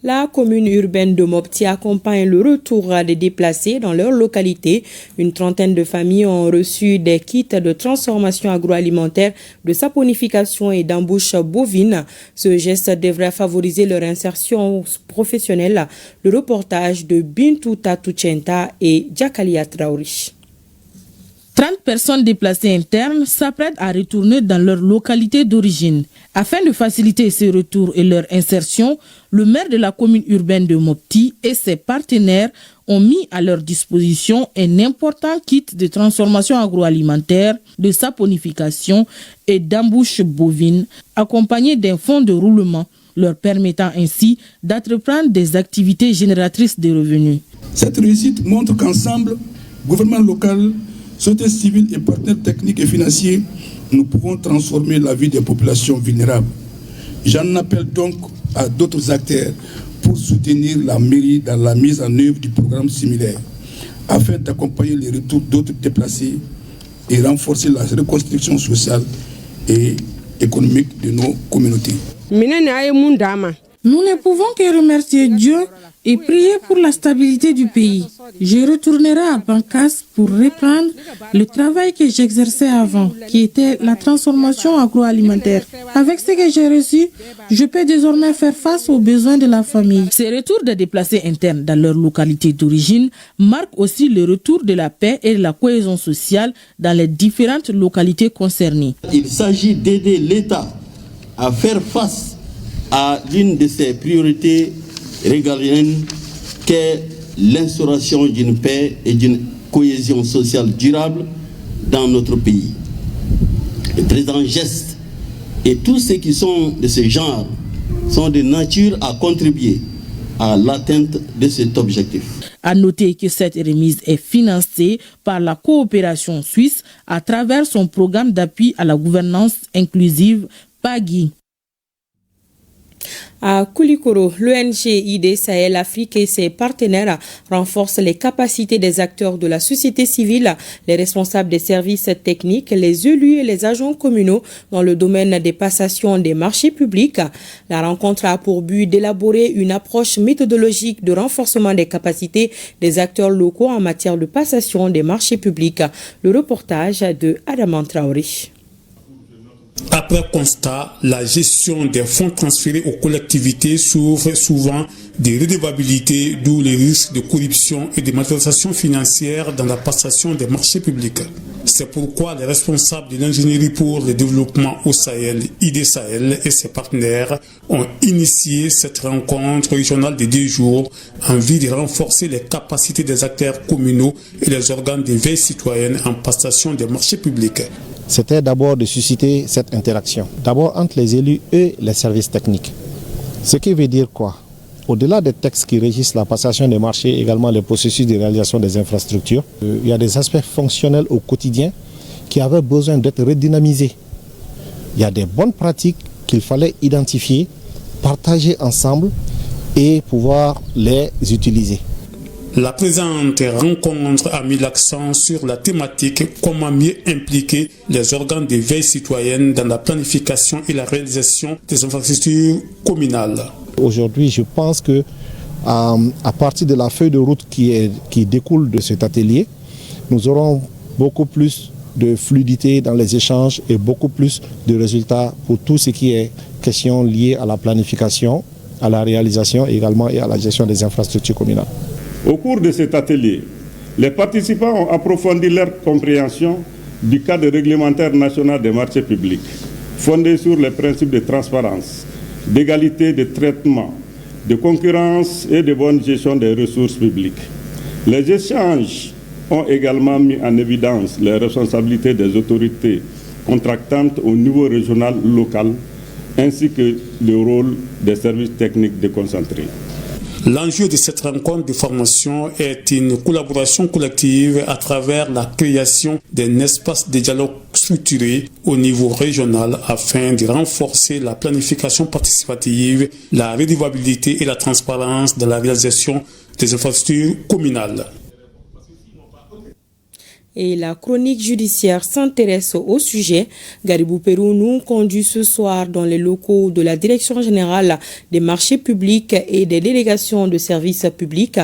La commune urbaine de Mopti accompagne le retour des déplacés dans leur localité. Une trentaine de familles ont reçu des kits de transformation agroalimentaire, de saponification et d'embauche bovine. Ce geste devrait favoriser leur insertion professionnelle. Le reportage de Bintou Tatouchenta et Jakalia Traori. 30 personnes déplacées internes s'apprêtent à retourner dans leur localité d'origine. Afin de faciliter ces retours et leur insertion, le maire de la commune urbaine de Mopti et ses partenaires ont mis à leur disposition un important kit de transformation agroalimentaire, de saponification et d'embauche bovine, accompagné d'un fonds de roulement, leur permettant ainsi d'entreprendre des activités génératrices de revenus. Cette réussite montre qu'ensemble, gouvernement local, société civile et partenaires techniques et financiers, nous pouvons transformer la vie des populations vulnérables. J'en appelle donc à d'autres acteurs pour soutenir la mairie dans la mise en œuvre du programme similaire, afin d'accompagner les retours d'autres déplacés et renforcer la reconstruction sociale et économique de nos communautés. Nous ne pouvons que remercier Dieu et prier pour la stabilité du pays. Je retournerai à Bankas pour reprendre le travail que j'exerçais avant, qui était la transformation agroalimentaire. Avec ce que j'ai reçu, je peux désormais faire face aux besoins de la famille. Ces retours des déplacés internes dans leur localité d'origine marquent aussi le retour de la paix et de la cohésion sociale dans les différentes localités concernées. Il s'agit d'aider l'État à faire face à l'une de ses priorités régaliennes qu'est l'instauration d'une paix et d'une cohésion sociale durable dans notre pays. Les présents gestes et tous ceux qui sont de ce genre sont de nature à contribuer à l'atteinte de cet objectif. À noter que cette remise est financée par la coopération suisse à travers son programme d'appui à la gouvernance inclusive PAGI. À Koulikoro, l'ONG ID Sahel Afrique et ses partenaires renforcent les capacités des acteurs de la société civile, les responsables des services techniques, les élus et les agents communaux dans le domaine des passations des marchés publics. La rencontre a pour but d'élaborer une approche méthodologique de renforcement des capacités des acteurs locaux en matière de passation des marchés publics. Le reportage de Adaman Traoré. Après constat, la gestion des fonds transférés aux collectivités souffre souvent des redevabilités, d'où les risques de corruption et de malversation financière dans la passation des marchés publics. C'est pourquoi les responsables de l'ingénierie pour le développement au Sahel, ID Sahel et ses partenaires ont initié cette rencontre régionale de 2 jours en vue de renforcer les capacités des acteurs communaux et les organes de veille citoyenne en passation des marchés publics. C'était d'abord de susciter cette interaction, d'abord entre les élus et les services techniques. Ce qui veut dire quoi? Au-delà des textes qui régissent la passation des marchés, également les processus de réalisation des infrastructures, il y a des aspects fonctionnels au quotidien qui avaient besoin d'être redynamisés. Il y a des bonnes pratiques qu'il fallait identifier, partager ensemble et pouvoir les utiliser. La présente rencontre a mis l'accent sur la thématique comment mieux impliquer les organes de veille citoyenne dans la planification et la réalisation des infrastructures communales. Aujourd'hui, je pense que à partir de la feuille de route qui découle de cet atelier, nous aurons beaucoup plus de fluidité dans les échanges et beaucoup plus de résultats pour tout ce qui est question liée à la planification, à la réalisation également et à la gestion des infrastructures communales. Au cours de cet atelier, les participants ont approfondi leur compréhension du cadre réglementaire national des marchés publics, fondé sur les principes de transparence, d'égalité de traitement, de concurrence et de bonne gestion des ressources publiques. Les échanges ont également mis en évidence les responsabilités des autorités contractantes au niveau régional, local, ainsi que le rôle des services techniques déconcentrés. L'enjeu de cette rencontre de formation est une collaboration collective à travers la création d'un espace de dialogue structuré au niveau régional afin de renforcer la planification participative, la redevabilité et la transparence de la réalisation des infrastructures communales. Et la chronique judiciaire s'intéresse au sujet. Garibou Pérou nous conduit ce soir dans les locaux de la Direction générale des marchés publics et des délégations de services publics.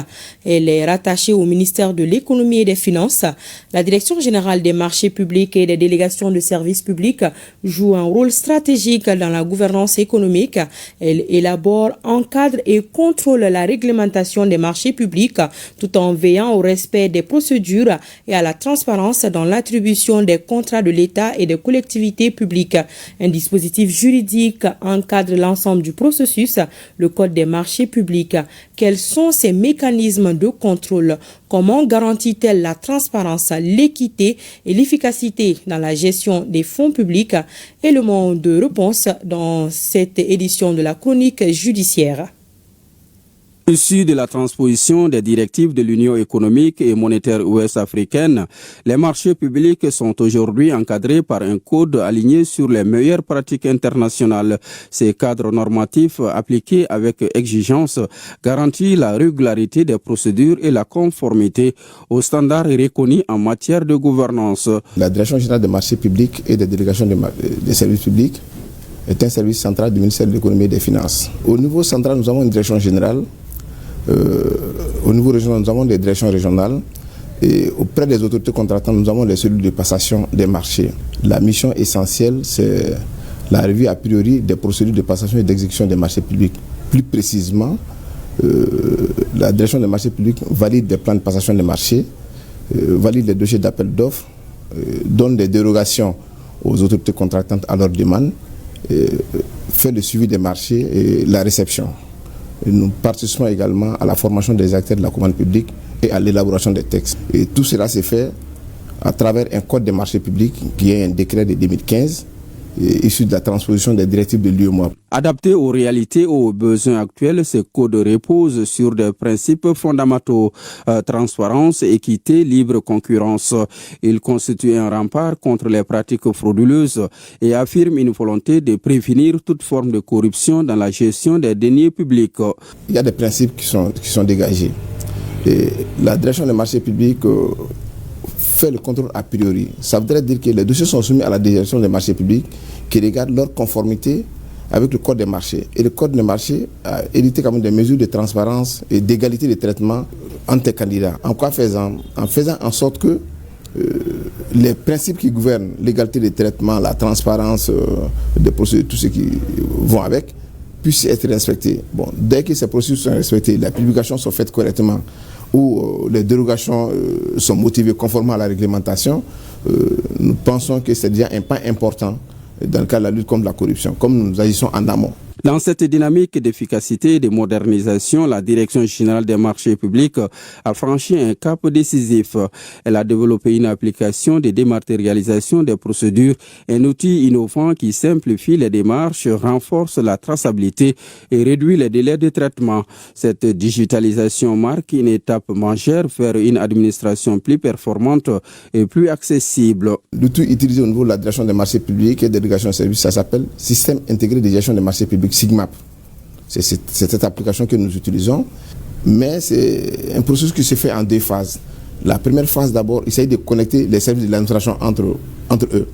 Elle est rattachée au ministère de l'économie et des finances. La Direction générale des marchés publics et des délégations de services publics joue un rôle stratégique dans la gouvernance économique. Elle élabore, encadre et contrôle la réglementation des marchés publics tout en veillant au respect des procédures et à la transparence dans l'attribution des contrats de l'État et des collectivités publiques. Un dispositif juridique encadre l'ensemble du processus, le Code des marchés publics. Quels sont ces mécanismes de contrôle? Comment garantit-elle la transparence, l'équité et l'efficacité dans la gestion des fonds publics? Élément de réponse dans cette édition de la chronique judiciaire. Issu de la transposition des directives de l'Union économique et monétaire ouest-africaine, les marchés publics sont aujourd'hui encadrés par un code aligné sur les meilleures pratiques internationales. Ces cadres normatifs appliqués avec exigence garantissent la régularité des procédures et la conformité aux standards reconnus en matière de gouvernance. La Direction générale des marchés publics et des délégations des services publics est un service central du ministère de l'économie et des finances. Au niveau central, nous avons une direction générale. Au niveau régional, nous avons des directions régionales et auprès des autorités contractantes, nous avons les cellules de passation des marchés. La mission essentielle, c'est la revue a priori des procédures de passation et d'exécution des marchés publics. Plus précisément, la direction des marchés publics valide des plans de passation des marchés, valide les dossiers d'appel d'offres, donne des dérogations aux autorités contractantes à leur demande, fait le suivi des marchés et la réception. Nous participons également à la formation des acteurs de la commande publique et à l'élaboration des textes. Et tout cela s'est fait à travers un code des marchés publics qui est un décret de 2015 issu de la transposition des directives de l'UEMOA. Adapté aux réalités et aux besoins actuels, ce code repose sur des principes fondamentaux, transparence, équité, libre concurrence. Il constitue un rempart contre les pratiques frauduleuses et affirme une volonté de prévenir toute forme de corruption dans la gestion des deniers publics. Il y a des principes qui sont dégagés. Et la direction des marchés publics fait le contrôle a priori. Ça voudrait dire que les dossiers sont soumis à la direction des marchés publics qui regarde leur conformité avec le code des marchés. Et le code des marchés a édité quand même des mesures de transparence et d'égalité de traitement entre les candidats. En quoi faisant? En faisant en sorte que les principes qui gouvernent l'égalité de traitement, la transparence des procédures, tout ce qui vont avec, puissent être respectés. Bon, dès que ces procédures sont respectées, les publications sont faites correctement, où les dérogations sont motivées conformément à la réglementation, nous pensons que c'est déjà un pas important dans le cadre de la lutte contre la corruption, comme nous agissons en amont. Dans cette dynamique d'efficacité et de modernisation, la Direction générale des marchés publics a franchi un cap décisif. Elle a développé une application de dématérialisation des procédures, un outil innovant qui simplifie les démarches, renforce la traçabilité et réduit les délais de traitement. Cette digitalisation marque une étape majeure vers une administration plus performante et plus accessible. L'outil utilisé au niveau de la Direction des marchés publics et des délégations de services, ça s'appelle Système intégré de gestion des marchés publics. SIGMAP. C'est cette application que nous utilisons, mais c'est un processus qui se fait en deux phases. La première phase, d'abord, il s'agit de connecter les services de l'administration entre eux.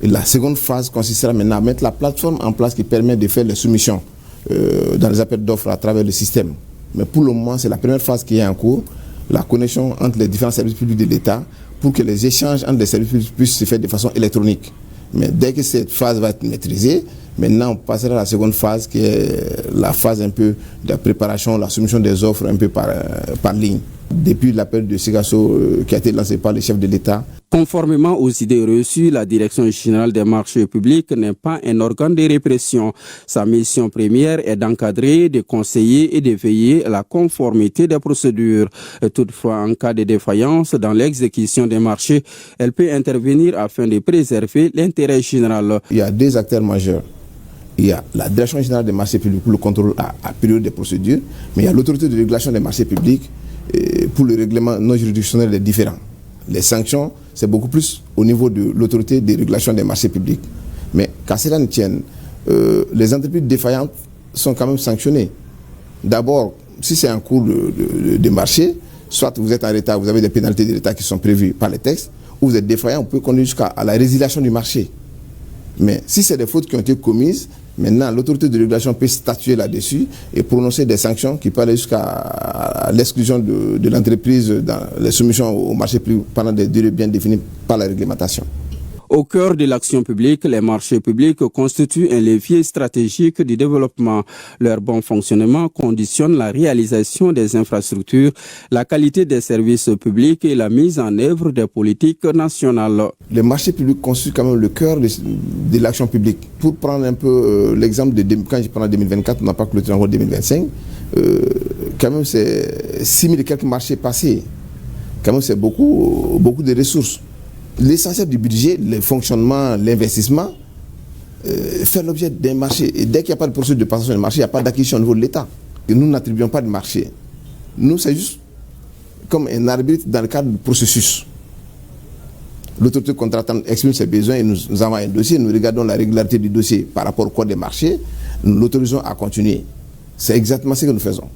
Et la seconde phase consistera maintenant à mettre la plateforme en place qui permet de faire les soumissions dans les appels d'offres à travers le système. Mais pour le moment, c'est la première phase qui est en cours, la connexion entre les différents services publics de l'État pour que les échanges entre les services publics puissent se faire de façon électronique. Mais dès que cette phase va être maîtrisée, maintenant on passera à la seconde phase qui est la phase un peu de la préparation, la soumission des offres un peu par ligne. Depuis l'appel de Sigasso qui a été lancé par le chef de l'État. Conformément aux idées reçues, la Direction générale des marchés publics n'est pas un organe de répression. Sa mission première est d'encadrer, de conseiller et de veiller à la conformité des procédures. Toutefois, en cas de défaillance dans l'exécution des marchés, elle peut intervenir afin de préserver l'intérêt général. Il y a deux acteurs majeurs. Il y a la Direction générale des marchés publics pour le contrôle à période des procédures, mais il y a l'autorité de régulation des marchés publics pour le règlement non juridictionnel des différends. Les sanctions, c'est beaucoup plus au niveau de l'autorité de régulation des marchés publics. Mais qu'à cela ne tienne, les entreprises défaillantes sont quand même sanctionnées. D'abord, si c'est un cours de marché, soit vous êtes en retard, vous avez des pénalités de l'État qui sont prévues par les textes, ou vous êtes défaillant, on peut conduire jusqu'à la résiliation du marché. Mais si c'est des fautes qui ont été commises, maintenant l'autorité de régulation peut statuer là-dessus et prononcer des sanctions qui peuvent aller jusqu'à l'exclusion de l'entreprise dans les soumissions au marché public pendant des durées bien définies par la réglementation. Au cœur de l'action publique, les marchés publics constituent un levier stratégique du développement. Leur bon fonctionnement conditionne la réalisation des infrastructures, la qualité des services publics et la mise en œuvre des politiques nationales. Les marchés publics constituent quand même le cœur de l'action publique. Pour prendre un peu l'exemple de quand je prends 2024, on n'a pas clôturé en 2025, quand même c'est 6 000 et quelques marchés passés. Quand même c'est beaucoup de ressources. L'essentiel du budget, le fonctionnement, l'investissement, fait l'objet d'un marché. Et dès qu'il n'y a pas de procédure de passation de marché, il n'y a pas d'acquisition au niveau de l'État. Nous n'attribuons pas de marché. Nous, c'est juste comme un arbitre dans le cadre du processus. L'autorité contractante exprime ses besoins et nous avons un dossier, nous regardons la régularité du dossier par rapport au code des marchés, nous l'autorisons à continuer. C'est exactement ce que nous faisons.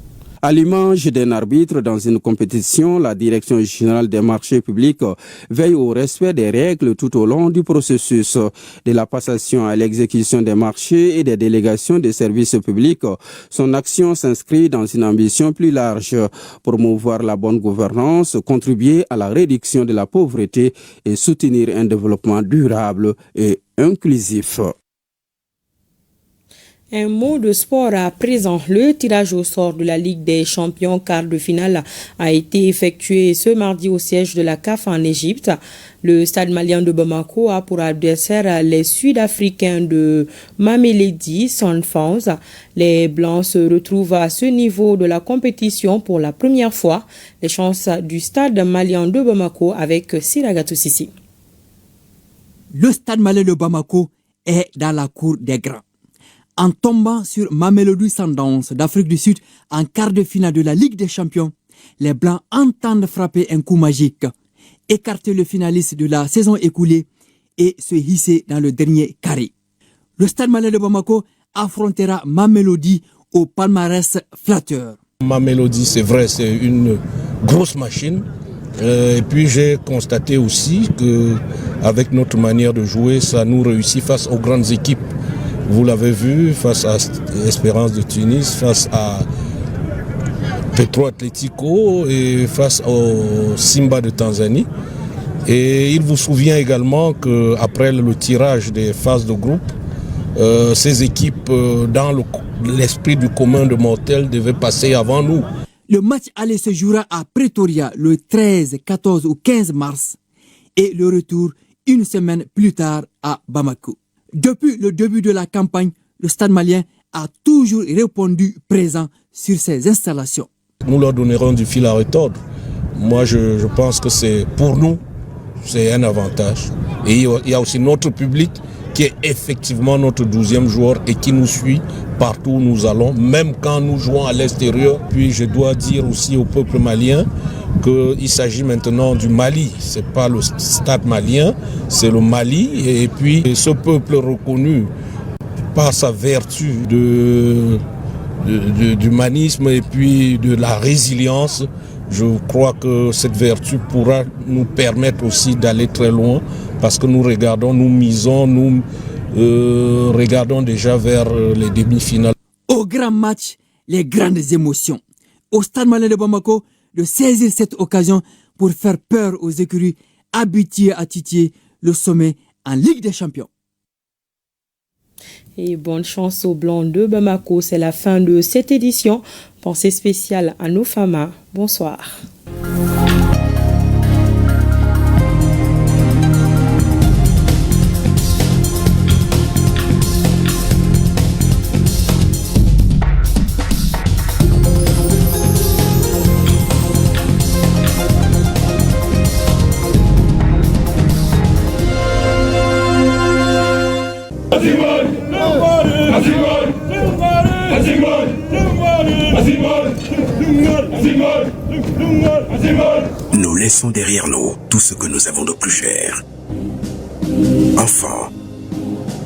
À l'image d'un arbitre dans une compétition, la Direction générale des marchés publics veille au respect des règles tout au long du processus. De la passation à l'exécution des marchés et des délégations des services publics, son action s'inscrit dans une ambition plus large, promouvoir la bonne gouvernance, contribuer à la réduction de la pauvreté et soutenir un développement durable et inclusif. Un mot de sport à présent. Le tirage au sort de la Ligue des champions quart de finale a été effectué ce mardi au siège de la CAF en Égypte. Le stade malien de Bamako a pour adversaire les Sud-Africains de Mamelodi Sundowns. Les Blancs se retrouvent à ce niveau de la compétition pour la première fois. Les chances du stade malien de Bamako avec Siragatou Sissi. Le stade malien de Bamako est dans la cour des grands. En tombant sur Mamelodi Sundowns d'Afrique du Sud en quart de finale de la Ligue des champions, les Blancs entendent frapper un coup magique, écarter le finaliste de la saison écoulée et se hisser dans le dernier carré. Le stade malien de Bamako affrontera Mamelodi au palmarès flatteur. Mamelodi, c'est vrai, c'est une grosse machine. Et puis j'ai constaté aussi que avec notre manière de jouer, ça nous réussit face aux grandes équipes. Vous l'avez vu face à Espérance de Tunis, face à Petro Atlético et face au Simba de Tanzanie. Et il vous souvient également qu'après le tirage des phases de groupe, ces équipes, dans l'esprit du commun de mortels, devaient passer avant nous. Le match aller se jouera à Pretoria le 13, 14 ou 15 mars et le retour une semaine plus tard à Bamako. Depuis le début de la campagne, le stade malien a toujours répondu présent sur ses installations. Nous leur donnerons du fil à retordre. Moi, je pense que c'est pour nous, c'est un avantage. Et il y a aussi notre public qui est effectivement notre 12e joueur et qui nous suit partout où nous allons, même quand nous jouons à l'extérieur. Puis je dois dire aussi au peuple malien qu'il s'agit maintenant du Mali. Ce n'est pas le stade malien, c'est le Mali. Et puis ce peuple reconnu par sa vertu d'humanisme et puis de la résilience, je crois que cette vertu pourra nous permettre aussi d'aller très loin parce que nous regardons, nous misons, nous regardons déjà vers les demi-finales. Au grand match, les grandes émotions. Au stade malien de Bamako, de saisir cette occasion pour faire peur aux écuries habituées à titiller le sommet en Ligue des champions. Et bonne chance aux Blancs de Bamako. C'est la fin de cette édition. Pensée spéciale à nos femmes. Bonsoir. Nous laissons derrière nous tout ce que nous avons de plus cher. Enfants,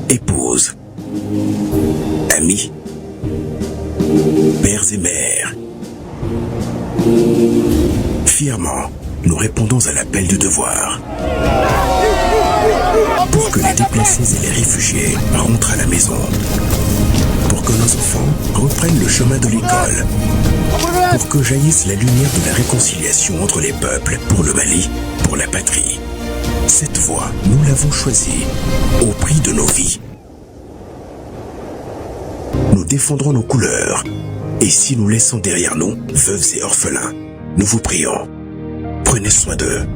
épouses, amis, pères et mères. Fièrement, nous répondons à l'appel du devoir. Pour que les déplacés et les réfugiés rentrent à la maison. Pour que nos enfants reprennent le chemin de l'école. Pour que jaillisse la lumière de la réconciliation entre les peuples, pour le Mali, pour la patrie. Cette voie, nous l'avons choisie, au prix de nos vies. Nous défendrons nos couleurs, et si nous laissons derrière nous veuves et orphelins, nous vous prions, prenez soin d'eux.